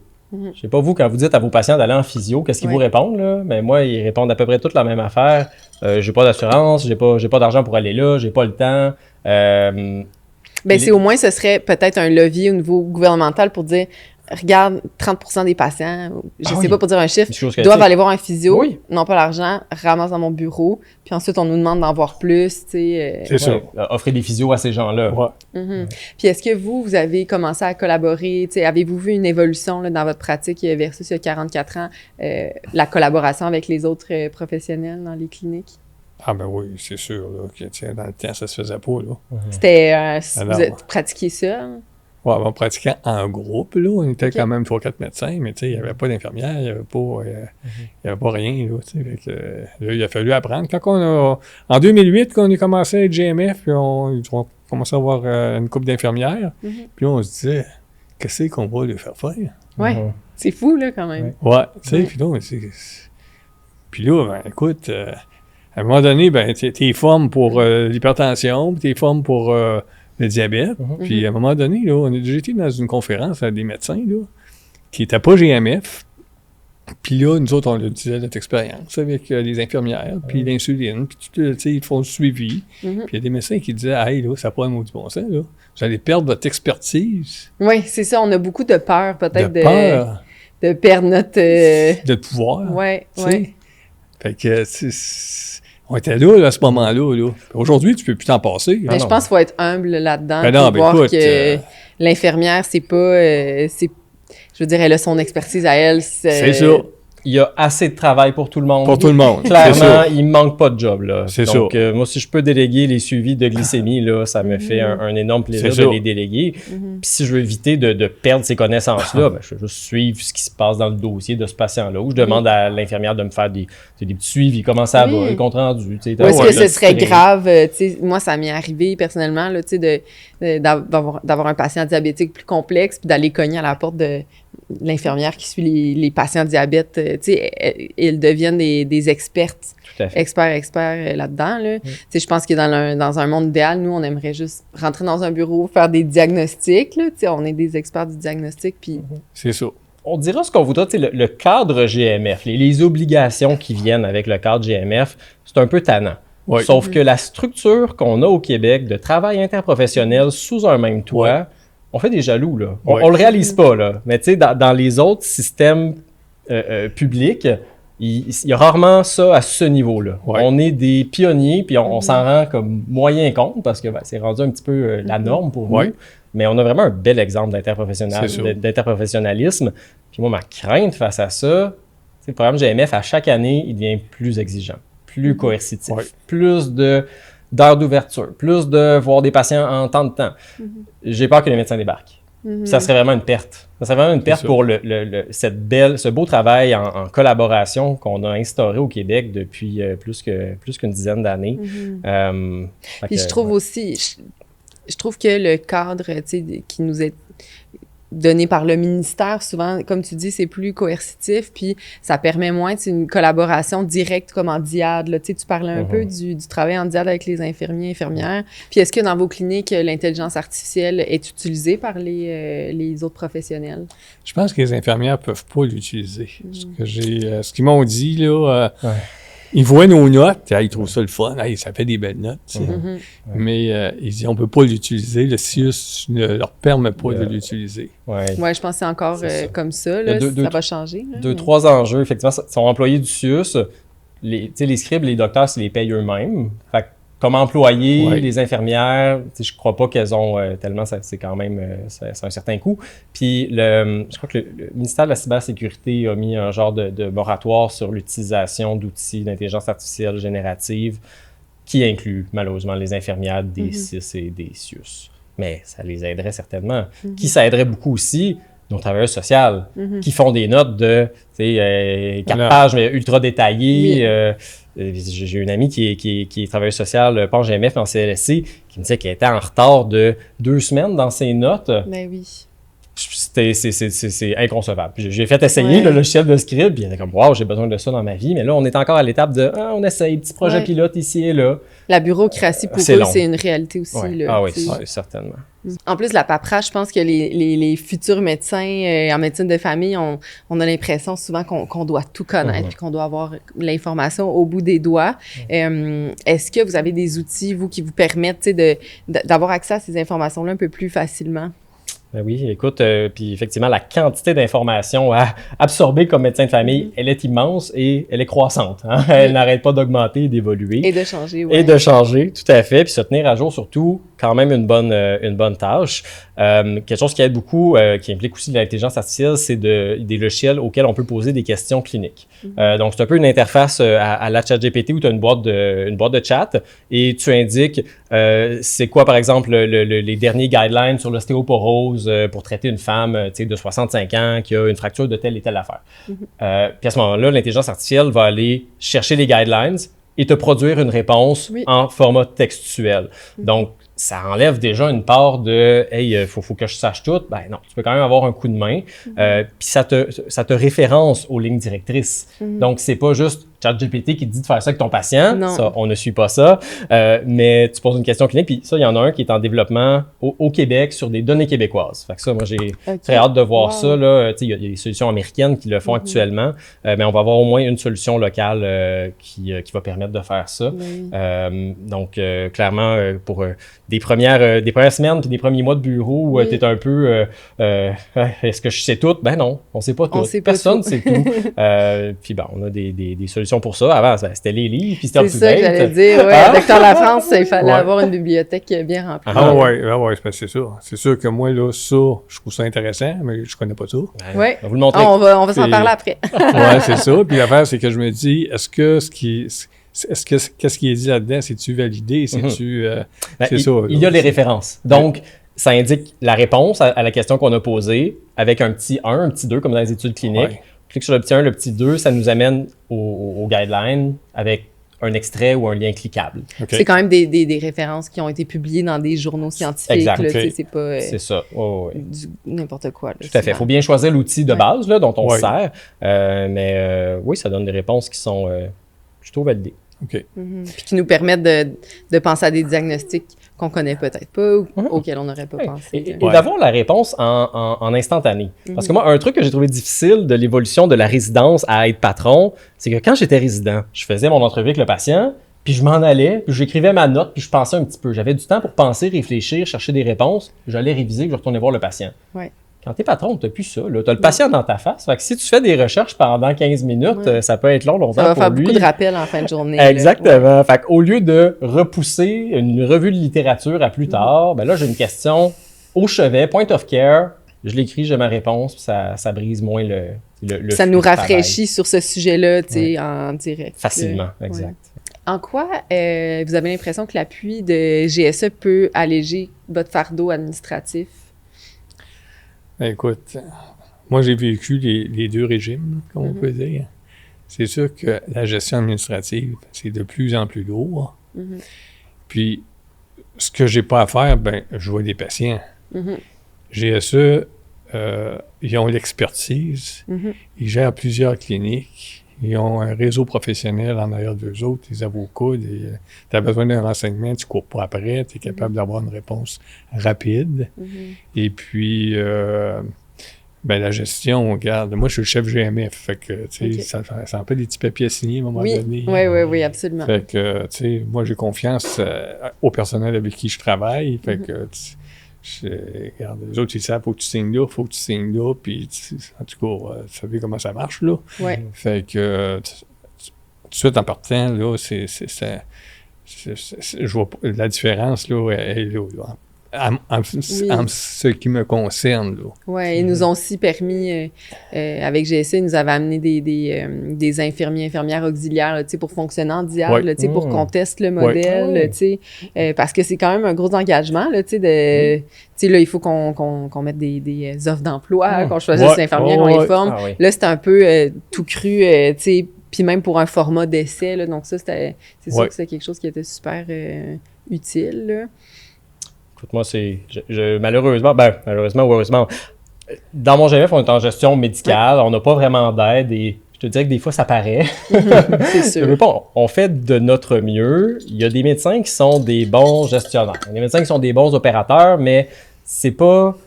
Je sais pas, vous, quand vous dites à vos patients d'aller en physio, qu'est-ce qu'ils vous répondent, là? Mais moi, ils répondent à peu près toute la même affaire. J'ai pas d'assurance, j'ai pas d'argent pour aller là, j'ai pas le temps. C'est au moins, ce serait peut-être un levier au niveau gouvernemental pour dire, regarde, 30% des patients, je sais pas pour dire un chiffre, doivent aller voir un physio, n'ont pas l'argent, ramassent dans mon bureau, puis ensuite on nous demande d'en voir plus, tu sais. C'est ça. Offrir des physios à ces gens-là. Ouais. Puis est-ce que vous avez commencé à collaborer, tu sais, avez-vous vu une évolution là, dans votre pratique versus il y a 44 ans, la collaboration avec les autres professionnels dans les cliniques? Ah ben oui, c'est sûr, là, que dans le temps, ça se faisait pas, là. C'était, vous avez pratiqué ça? Hein? Oui, on pratiquait en groupe, là. On était quand même 3-4 médecins, mais tu sais, il n'y avait pas d'infirmière, il n'y avait pas rien, là, tu sais. Là, il a fallu apprendre. En 2008, quand on a commencé à être GMF, puis on commençait à avoir une couple d'infirmières, puis là, on se disait, qu'est-ce qu'on va lui faire faire? Oui, c'est fou, là, quand même. Oui, tu sais, puis là, puis là, ben, écoute, à un moment donné, ben, t'es formes pour l'hypertension, puis t'es formes pour le diabète. Puis à un moment donné, là, on a déjà été dans une conférence avec des médecins là, qui n'étaient pas GMF. Puis là, nous autres, on leur disait notre expérience avec les infirmières, puis l'insuline, puis tu sais, ils font le suivi. Puis il y a des médecins qui disaient, hey, là, ça n'a pas un mot du bon sens, là. Vous allez perdre votre expertise. Oui, c'est ça. On a beaucoup de peur, peut-être, de perdre notre... de pouvoir. Oui, oui. Fait que, on était là, à ce moment-là. Là. Aujourd'hui, tu peux plus t'en passer. Mais je pense qu'il faut être humble là-dedans. Ben pour voir que l'infirmière, c'est pas... je veux dire, elle a son expertise à elle. C'est ça. Il y a assez de travail pour tout le monde. Pour tout le monde. Clairement, il ne manque pas de job, là. C'est donc, moi, si je peux déléguer les suivis de glycémie, là, ça me fait un énorme plaisir de les déléguer. Puis si je veux éviter de perdre ces connaissances-là, ben, je vais juste suivre ce qui se passe dans le dossier de ce patient-là, ou je demande à l'infirmière de me faire des petits suivis, comment ça va, le compte rendu. Est-ce que ce serait grave, moi, ça m'est arrivé personnellement, là, d'avoir un patient diabétique plus complexe, puis d'aller cogner à la porte de l'infirmière qui suit les patients diabète, ils deviennent des expertes, experts là-dedans. Là. Je pense que dans un monde idéal, nous, on aimerait juste rentrer dans un bureau, faire des diagnostics. Là, on est des experts du diagnostic. Puis... C'est ça. On dira ce qu'on voudra, le cadre GMF, les obligations qui viennent avec le cadre GMF, c'est un peu tannant. Oui. Sauf que la structure qu'on a au Québec de travail interprofessionnel sous un même toit, on fait des jaloux, là. On le réalise pas, là. Mais tu sais, dans les autres systèmes publics, il y a rarement ça à ce niveau-là. On est des pionniers, puis on s'en rend comme moyen compte, parce que c'est rendu un petit peu la norme pour nous. Mais on a vraiment un bel exemple d'interprofessionnalisme. Puis moi, ma crainte face à ça, le programme GMF, à chaque année, il devient plus exigeant, plus coercitif, plus d'heures d'ouverture, plus de voir des patients en temps de temps. J'ai peur que les médecins débarquent. Ça serait vraiment une perte. Ça serait vraiment une perte pour ce beau travail en collaboration qu'on a instauré au Québec depuis plus qu'une dizaine d'années. Puis je trouve aussi, je trouve que le cadre qui nous est donné par le ministère, souvent, comme tu dis, c'est plus coercitif, puis ça permet moins une collaboration directe comme en diade. Là. Tu parlais un peu du travail en diade avec les infirmiers et infirmières. Puis est-ce que dans vos cliniques, l'intelligence artificielle est utilisée par les autres professionnels? Je pense que les infirmières ne peuvent pas l'utiliser. Ce qu'ils m'ont dit, là... Ils voient nos notes, ils trouvent ça le fun, ça fait des belles notes. Mais ils disent on ne peut pas l'utiliser, le CIUS ne leur permet pas de l'utiliser. Oui, je pense que c'est encore comme ça, là, ça va changer. Là, trois enjeux, effectivement, sont employés du CIUS. Les scribes, les docteurs, ils les payent eux-mêmes. Fait que, comme employés, les infirmières, je ne crois pas qu'elles ont tellement, c'est quand même c'est un certain coût. Puis, je crois que le ministère de la cybersécurité a mis un genre de moratoire sur l'utilisation d'outils d'intelligence artificielle générative qui inclut malheureusement les infirmières des CIS et des CIUS. Mais ça les aiderait certainement. Qui ça aiderait beaucoup aussi? Nos travailleurs sociaux qui font des notes de 4 pages mais ultra détaillées. J'ai une amie qui est travailleuse sociale, pas en GMF, mais en CLSC, qui me disait qu'elle était en retard de 2 semaines dans ses notes. Ben oui. c'est inconcevable. J'ai fait essayer le logiciel de script, puis il était comme, wow, j'ai besoin de ça dans ma vie. Mais là, on est encore à l'étape de, on essaye, petit projet pilote ici et là. La bureaucration, pour eux, c'est une réalité aussi. Ouais. Là, oui, certainement. En plus, la paperasse, je pense que les futurs médecins en médecine de famille, on a l'impression souvent qu'on doit tout connaître puis qu'on doit avoir l'information au bout des doigts. Est-ce que vous avez des outils, vous, qui vous permettent d'avoir accès à ces informations-là un peu plus facilement? Ben oui, écoute, puis effectivement, la quantité d'informations à absorber comme médecin de famille, elle est immense et elle est croissante. Hein? Elle n'arrête pas d'augmenter et d'évoluer. Et de changer, oui. Et de changer, tout à fait. Puis se tenir à jour, surtout, quand même une bonne tâche. Quelque chose qui aide beaucoup, qui implique aussi de l'intelligence artificielle, c'est des logiciels auxquels on peut poser des questions cliniques. Donc, c'est un peu une interface à la ChatGPT où tu as une boîte de chat et tu indiques c'est quoi, par exemple, les derniers guidelines sur l'ostéoporose pour traiter une femme de 65 ans qui a une fracture de telle et telle affaire. Puis à ce moment-là, l'intelligence artificielle va aller chercher les guidelines et te produire une réponse en format textuel. Donc, ça enlève déjà une part de « Hey, faut que je sache tout ». Ben non, tu peux quand même avoir un coup de main. Puis ça te référence aux lignes directrices. Donc, c'est pas juste ChatGPT qui te dit de faire ça avec ton patient. Non. Ça, on ne suit pas ça. Mais tu poses une question clinique. Puis ça, il y en a un qui est en développement au Québec sur des données québécoises. Fait que ça, moi, j'ai très hâte de voir ça. Là. Il y a des solutions américaines qui le font actuellement. Mais on va avoir au moins une solution locale qui va permettre de faire ça. Donc, clairement, pour des premières semaines puis des premiers mois de bureau où tu es un peu est-ce que je sais tout? Ben non, on sait pas tout. Personne ne sait tout. Puis bon, on a des solutions pour ça. Avant, c'était les livres, puis c'était up to date. C'est ça que j'allais dire. Ouais, Docteur Lafrance, il fallait avoir une bibliothèque bien remplie. C'est ça. C'est sûr que moi, là, ça, je trouve ça intéressant, mais je connais pas ça. On va vous le montrer. On va s'en parler après. Oui, c'est ça. Puis l'affaire, c'est que je me dis, qu'est-ce qui est dit là-dedans? C'est-tu validé? C'est-tu... c'est ça. Il y a les références. Donc, ça indique la réponse à la question qu'on a posée avec un petit 1, un petit 2, comme dans les études cliniques. Ouais. Clique sur le petit 1, le petit 2, ça nous amène au guideline avec un extrait ou un lien cliquable. Okay. C'est quand même des références qui ont été publiées dans des journaux scientifiques. Exact. Là, c'est pas c'est ça. n'importe quoi. Là, tout à fait. Il faut bien choisir l'outil de base là, dont on se sert. Mais oui, ça donne des réponses qui sont plutôt validées. Okay. Puis qui nous permettent de penser à des diagnostics qu'on connaît peut-être pas ou auxquels on n'aurait pas pensé. Et d'avoir la réponse en instantané. Parce que moi, un truc que j'ai trouvé difficile de l'évolution de la résidence à être patron, c'est que quand j'étais résident, je faisais mon entrevue avec le patient, puis je m'en allais, puis j'écrivais ma note, puis je pensais un petit peu. J'avais du temps pour penser, réfléchir, chercher des réponses. J'allais réviser, puis je retournais voir le patient. Ouais. Quand t'es patron, t'as plus ça. T'as le patient dans ta face. Fait que si tu fais des recherches pendant 15 minutes, ça peut être longtemps ça va pour faire lui. Beaucoup de rappels en fin de journée. Exactement. Fait qu'au lieu de repousser une revue de littérature à plus tard, ben là, j'ai une question au chevet, point of care. Je l'écris, j'ai ma réponse, puis ça brise moins le ça nous rafraîchit sur ce sujet-là, tu sais, en direct. Facilement, exact. En quoi vous avez l'impression que l'appui de GSE peut alléger votre fardeau administratif? Ben, écoute, moi, j'ai vécu les deux régimes, comme on peut dire. C'est sûr que la gestion administrative, c'est de plus en plus lourd. Puis, ce que j'ai pas à faire, ben, je vois des patients. GSE, ils ont l'expertise, ils gèrent plusieurs cliniques, ils ont un réseau professionnel en arrière d'eux autres, des avocats, tu as besoin d'un renseignement, tu cours pas après, tu es capable d'avoir une réponse rapide. Et puis, la gestion, regarde, moi je suis le chef GMF, fait que, tu sais, ça en fait des petits papiers à signer à un moment donné. Oui, absolument. Fait que, tu sais, moi j'ai confiance au personnel avec qui je travaille, fait que, regarde, les autres, ils savent, faut que tu signes là, puis en tout cas, tu savez comment ça marche, là. Ouais. Fait que, tout de suite, en partant, là, je vois la différence, là, elle est là. En ce qui me concerne, là. Oui, ils nous ont aussi permis, avec GSE, ils nous avaient amené des infirmières auxiliaires, là, pour fonctionner en diable, là, pour qu'on teste le modèle, parce que c'est quand même un gros engagement, là, là, il faut qu'on mette des offres d'emploi, qu'on choisisse l'infirmière, qu'on les forme. Là, c'était un peu tout cru, puis même pour un format d'essai, là, donc ça, c'est sûr que c'est quelque chose qui était super utile, là. Écoute, moi, malheureusement ou heureusement, Dans mon GMF, on est en gestion médicale, on n'a pas vraiment d'aide et je te dirais que des fois, ça paraît. C'est sûr. Je veux pas, on fait de notre mieux. Il y a des médecins qui sont des bons gestionnaires. Il y a des médecins qui sont des bons opérateurs, mais c'est pas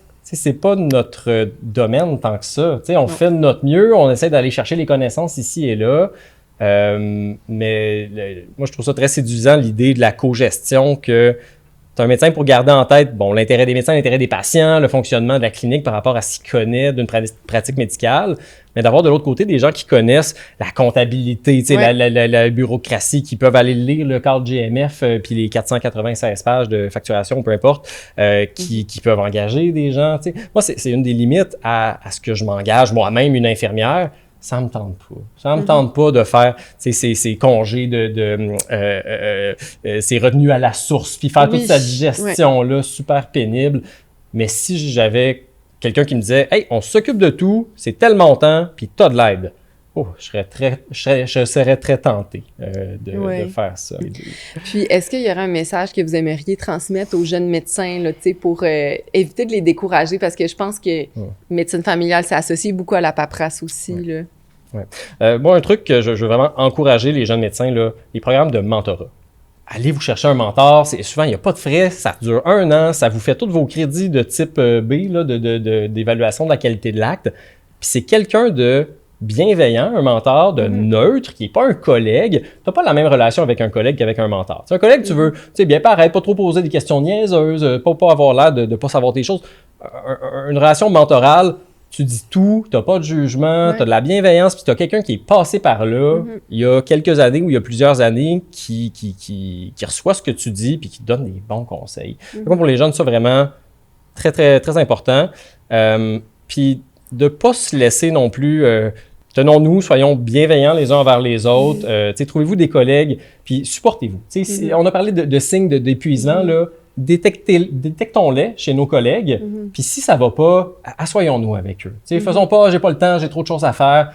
notre domaine tant que ça. On fait de notre mieux, on essaie d'aller chercher les connaissances ici et là. Mais moi, je trouve ça très séduisant, l'idée de la cogestion, que tu as un médecin pour garder en tête l'intérêt des médecins, l'intérêt des patients, le fonctionnement de la clinique par rapport à ce qu'il connaît d'une pratique médicale, mais d'avoir de l'autre côté des gens qui connaissent la comptabilité, la bureaucratie, qui peuvent aller lire le cadre GMF puis les 496 pages de facturation, peu importe, qui peuvent engager des gens. Moi, c'est une des limites à ce que je m'engage moi-même, une infirmière. Ça me tente pas. Ça me tente pas de faire ces congés ces retenues à la source, puis faire toute cette gestion-là super pénible. Mais si j'avais quelqu'un qui me disait « Hey, on s'occupe de tout, c'est tel montant, puis t'as de l'aide. » je serais très tenté de faire ça. Puis, est-ce qu'il y aurait un message que vous aimeriez transmettre aux jeunes médecins là, pour éviter de les décourager? Parce que je pense que médecine familiale, c'est associé beaucoup à la paperasse aussi. Là. Moi, un truc que je veux vraiment encourager les jeunes médecins, là, les programmes de mentorat. Allez vous chercher un mentor. Souvent, il n'y a pas de frais. Ça dure 1 an. Ça vous fait tous vos crédits de type B, là, d'évaluation de la qualité de l'acte. Puis c'est quelqu'un de bienveillant, un mentor de neutre, qui n'est pas un collègue. Tu n'as pas la même relation avec un collègue qu'avec un mentor. Un collègue, tu veux bien paraître, pas trop poser des questions niaiseuses, pas avoir l'air de ne pas savoir tes choses. Une relation mentorale, tu dis tout, tu n'as pas de jugement, tu as de la bienveillance, puis tu as quelqu'un qui est passé par là il y a quelques années ou il y a plusieurs années qui reçoit ce que tu dis puis qui te donne des bons conseils. Donc pour les jeunes, ça vraiment très, très, très important. Puis de ne pas se laisser non plus... tenons-nous, soyons bienveillants les uns envers les autres. Trouvez-vous des collègues, puis supportez-vous. On a parlé de signes d'épuisement, là. Détectons-les chez nos collègues, puis si ça va pas, assoyons-nous avec eux. Faisons pas « j'ai pas le temps, j'ai trop de choses à faire ».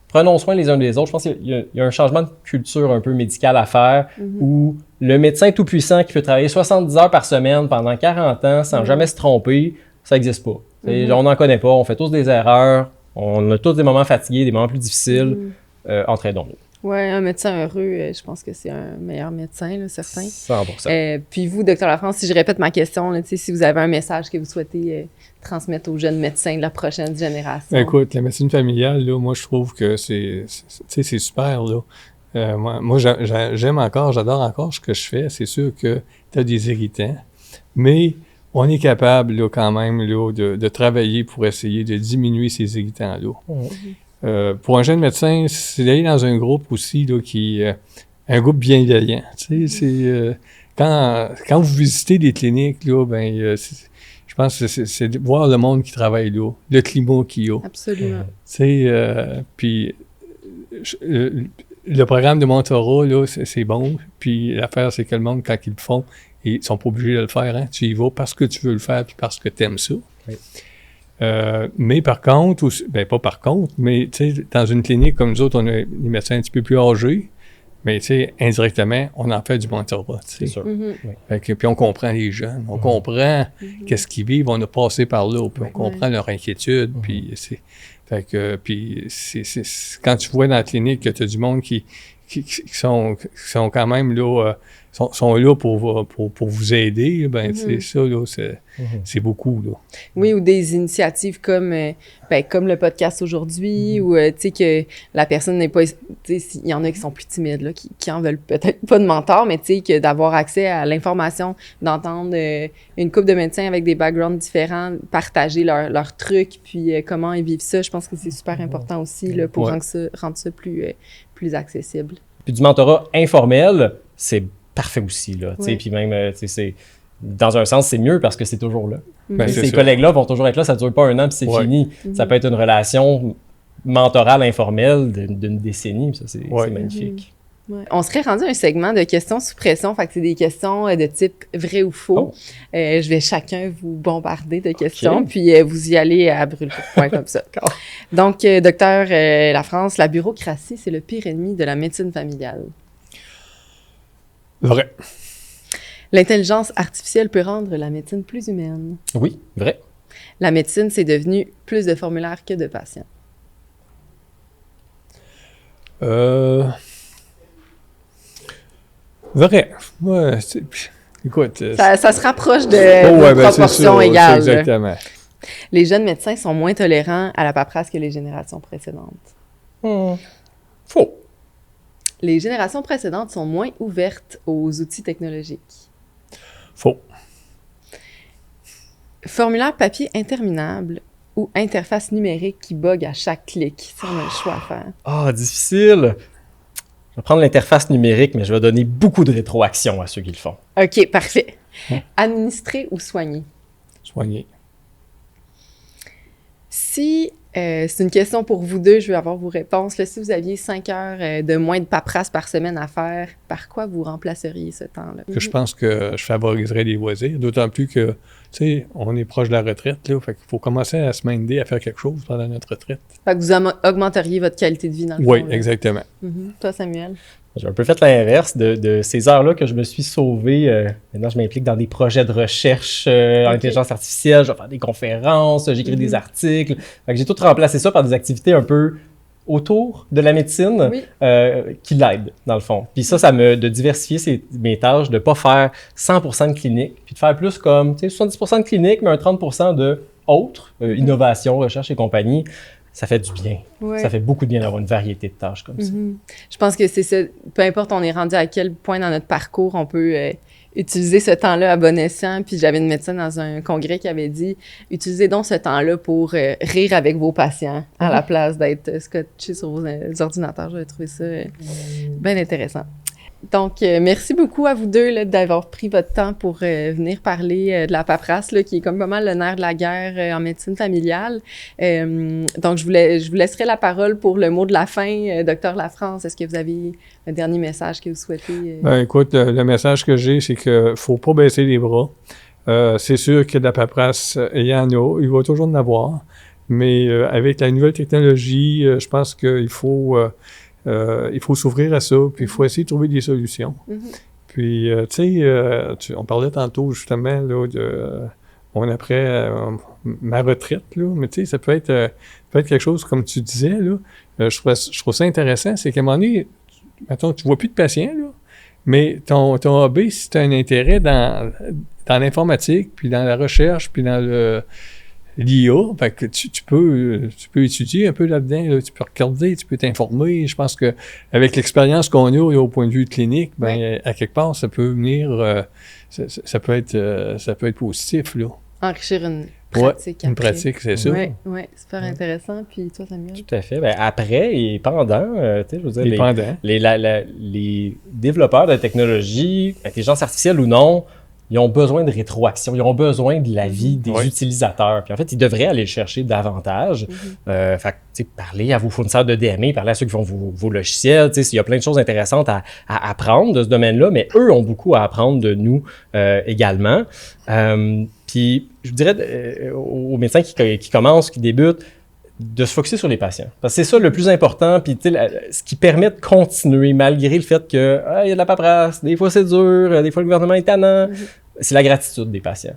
Prenons soin les uns des autres. Je pense qu'il y a un changement de culture un peu médicale à faire où le médecin tout-puissant qui peut travailler 70 heures par semaine pendant 40 ans sans jamais se tromper, ça n'existe pas. On n'en connaît pas, on fait tous des erreurs, on a tous des moments fatigués, des moments plus difficiles. Entraidons-nous. Oui, un médecin heureux, je pense que c'est un meilleur médecin, là, certain. 100%. Puis vous, Dr Lafrance, si je répète ma question, là, si vous avez un message que vous souhaitez transmettre aux jeunes médecins de la prochaine génération. Écoute, la médecine familiale, là, moi, je trouve que c'est super, là. Moi, j'adore encore ce que je fais. C'est sûr que tu as des irritants, mais on est capable, là, quand même, là, de travailler pour essayer de diminuer ces irritants-là. Pour un jeune médecin, c'est d'aller dans un groupe aussi là, un groupe bienveillant. Quand vous visitez des cliniques, là, je pense que c'est de voir le monde qui travaille là, le climat qu'il y a. Absolument. Puis le programme de mentorat, là, c'est bon. Puis l'affaire, c'est que le monde, quand ils le font, ils sont pas obligés de le faire. Hein? Tu y vas parce que tu veux le faire puis parce que tu aimes ça. Oui. Mais par contre, pas par contre, mais dans une clinique comme nous autres, on a des médecins un petit peu plus âgés, mais indirectement, on en fait du mentorat. C'est sûr. Puis on comprend les jeunes, on comprend qu'est-ce qu'ils vivent, on a passé par là, puis on comprend leur inquiétude, puis quand tu vois dans la clinique que tu as du monde qui sont quand même là, sont là pour vous aider, ça, là, c'est beaucoup, là. Oui, ou des initiatives comme le podcast aujourd'hui, ou, que la personne n'est pas... il y en a qui sont plus timides, là, qui en veulent peut-être pas de mentor, mais que d'avoir accès à l'information, d'entendre une couple de médecins avec des backgrounds différents, partager leurs trucs, puis comment ils vivent ça, je pense que c'est super important aussi, là, pour rendre ça plus accessible. Puis du mentorat informel, c'est parfait aussi, là. Puis même, c'est... Dans un sens, c'est mieux parce que c'est toujours là. Ces collègues-là vont toujours être là, ça ne dure pas 1 an puis c'est fini. Ça peut être une relation mentorale informelle d'une décennie, ça, c'est magnifique. On serait rendu à un segment de questions sous pression, fait que c'est des questions de type vrai ou faux. Je vais chacun vous bombarder de questions, puis vous y allez à brûle-pourpoint comme ça. Donc, docteur Lafrance, la bureaucratie, c'est le pire ennemi de la médecine familiale. Vrai. L'intelligence artificielle peut rendre la médecine plus humaine. Oui, vrai. La médecine, c'est devenu plus de formulaires que de patients. Vrai. Ouais, écoute... Ça se rapproche de proportions égales. Exactement. Les jeunes médecins sont moins tolérants à la paperasse que les générations précédentes. Faux. Les générations précédentes sont moins ouvertes aux outils technologiques. Faux. Formulaire papier interminable ou interface numérique qui bug à chaque clic. Si on a le choix à faire. Ah, difficile. Je vais prendre l'interface numérique, mais je vais donner beaucoup de rétroaction à ceux qui le font. OK, parfait. Administrer ou soigner? Soigner. Si, c'est une question pour vous deux, je veux avoir vos réponses. Là, si vous aviez 5 heures de moins de paperasse par semaine à faire, par quoi vous remplaceriez ce temps-là? Que je pense que je favoriserais les loisirs, d'autant plus que, tu sais, on est proche de la retraite, là, fait qu'il faut commencer à se minder à faire quelque chose pendant notre retraite. Fait que vous augmenteriez votre qualité de vie dans le Oui, fond. Oui, exactement. Toi, Samuel? J'ai un peu fait l'inverse de ces heures-là que je me suis sauvé. Maintenant, je m'implique dans des projets de recherche en intelligence artificielle. Je vais faire des conférences, j'écris des articles. Fait que j'ai tout remplacé ça par des activités un peu autour de la médecine qui l'aident, dans le fond. Puis ça de diversifier mes tâches, de ne pas faire 100% de clinique, puis de faire plus comme 70% de clinique, mais un 30% de autres, innovation, recherche et compagnie. Ça fait du bien. Ça fait beaucoup de bien d'avoir une variété de tâches comme ça. Je pense que c'est ça. Peu importe on est rendu à quel point dans notre parcours, on peut utiliser ce temps-là à bon escient. Puis j'avais une médecin dans un congrès qui avait dit « Utilisez donc ce temps-là pour rire avec vos patients à la place d'être scotché sur vos ordinateurs. » J'avais trouvé ça bien intéressant. Donc, merci beaucoup à vous deux là, d'avoir pris votre temps pour venir parler de la paperasse, là, qui est comme pas mal le nerf de la guerre en médecine familiale. Donc, je vous laisserai la parole pour le mot de la fin. Docteur Lafrance, est-ce que vous avez un dernier message que vous souhaitez? Ben, écoute, le message que j'ai, c'est qu'il ne faut pas baisser les bras. C'est sûr que de la paperasse, il y en a, il va toujours en avoir. Mais avec la nouvelle technologie, je pense qu'il faut... il faut s'ouvrir à ça, puis il faut essayer de trouver des solutions. Puis, tu sais, on parlait tantôt justement là, après ma retraite, là, mais tu sais, ça peut être quelque chose, comme tu disais, là, je trouve ça intéressant, c'est qu'à un moment donné, mettons, tu vois plus de patients, là, mais ton hobby, si tu as un intérêt dans l'informatique, puis dans la recherche, puis dans l'IA, fait que tu peux étudier un peu là-dedans, là, tu peux regarder, tu peux t'informer. Je pense que avec l'expérience qu'on a au point de vue clinique, à quelque part, ça peut venir, ça peut être positif, là. Enrichir une pratique. Une pratique, c'est ça. Oui, super intéressant. Puis toi, Samuel? Tout à fait. Ben, après et pendant, tu sais, je veux dire, les développeurs de technologie, intelligence artificielle ou non, ils ont besoin de rétroaction, ils ont besoin de l'avis des utilisateurs. Puis en fait, ils devraient aller le chercher davantage. Fait que, tu sais, parler à vos fournisseurs de DME, parler à ceux qui font vos logiciels. Tu sais, il y a plein de choses intéressantes à apprendre de ce domaine-là, mais eux ont beaucoup à apprendre de nous également. Puis, je dirais aux médecins qui commencent, qui débutent, de se focusser sur les patients. Parce que c'est ça le plus important, puis ce qui permet de continuer malgré le fait que y a de la paperasse, des fois c'est dur, des fois le gouvernement est tannant. C'est la gratitude des patients.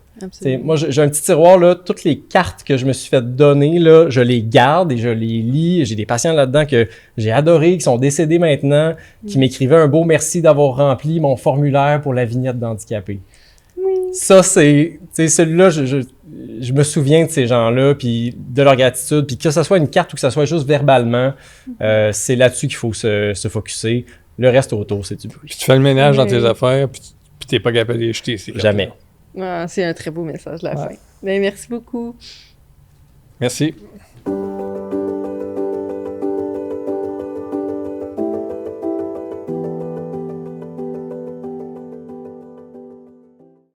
Moi, j'ai un petit tiroir, là, toutes les cartes que je me suis fait donner, là, je les garde et je les lis. J'ai des patients là-dedans que j'ai adorés, qui sont décédés maintenant, qui m'écrivaient un beau merci d'avoir rempli mon formulaire pour la vignette d'handicapé. Ça, c'est celui-là, je me souviens de ces gens-là, puis de leur gratitude, puis que ce soit une carte ou que ce soit juste verbalement, c'est là-dessus qu'il faut se focusser. Le reste autour, c'est du bruit. Puis tu fais le ménage dans tes affaires, puis tu n'es pas capable de les jeter. Jamais. C'est un très beau message de la fin. Bien, merci beaucoup. Merci.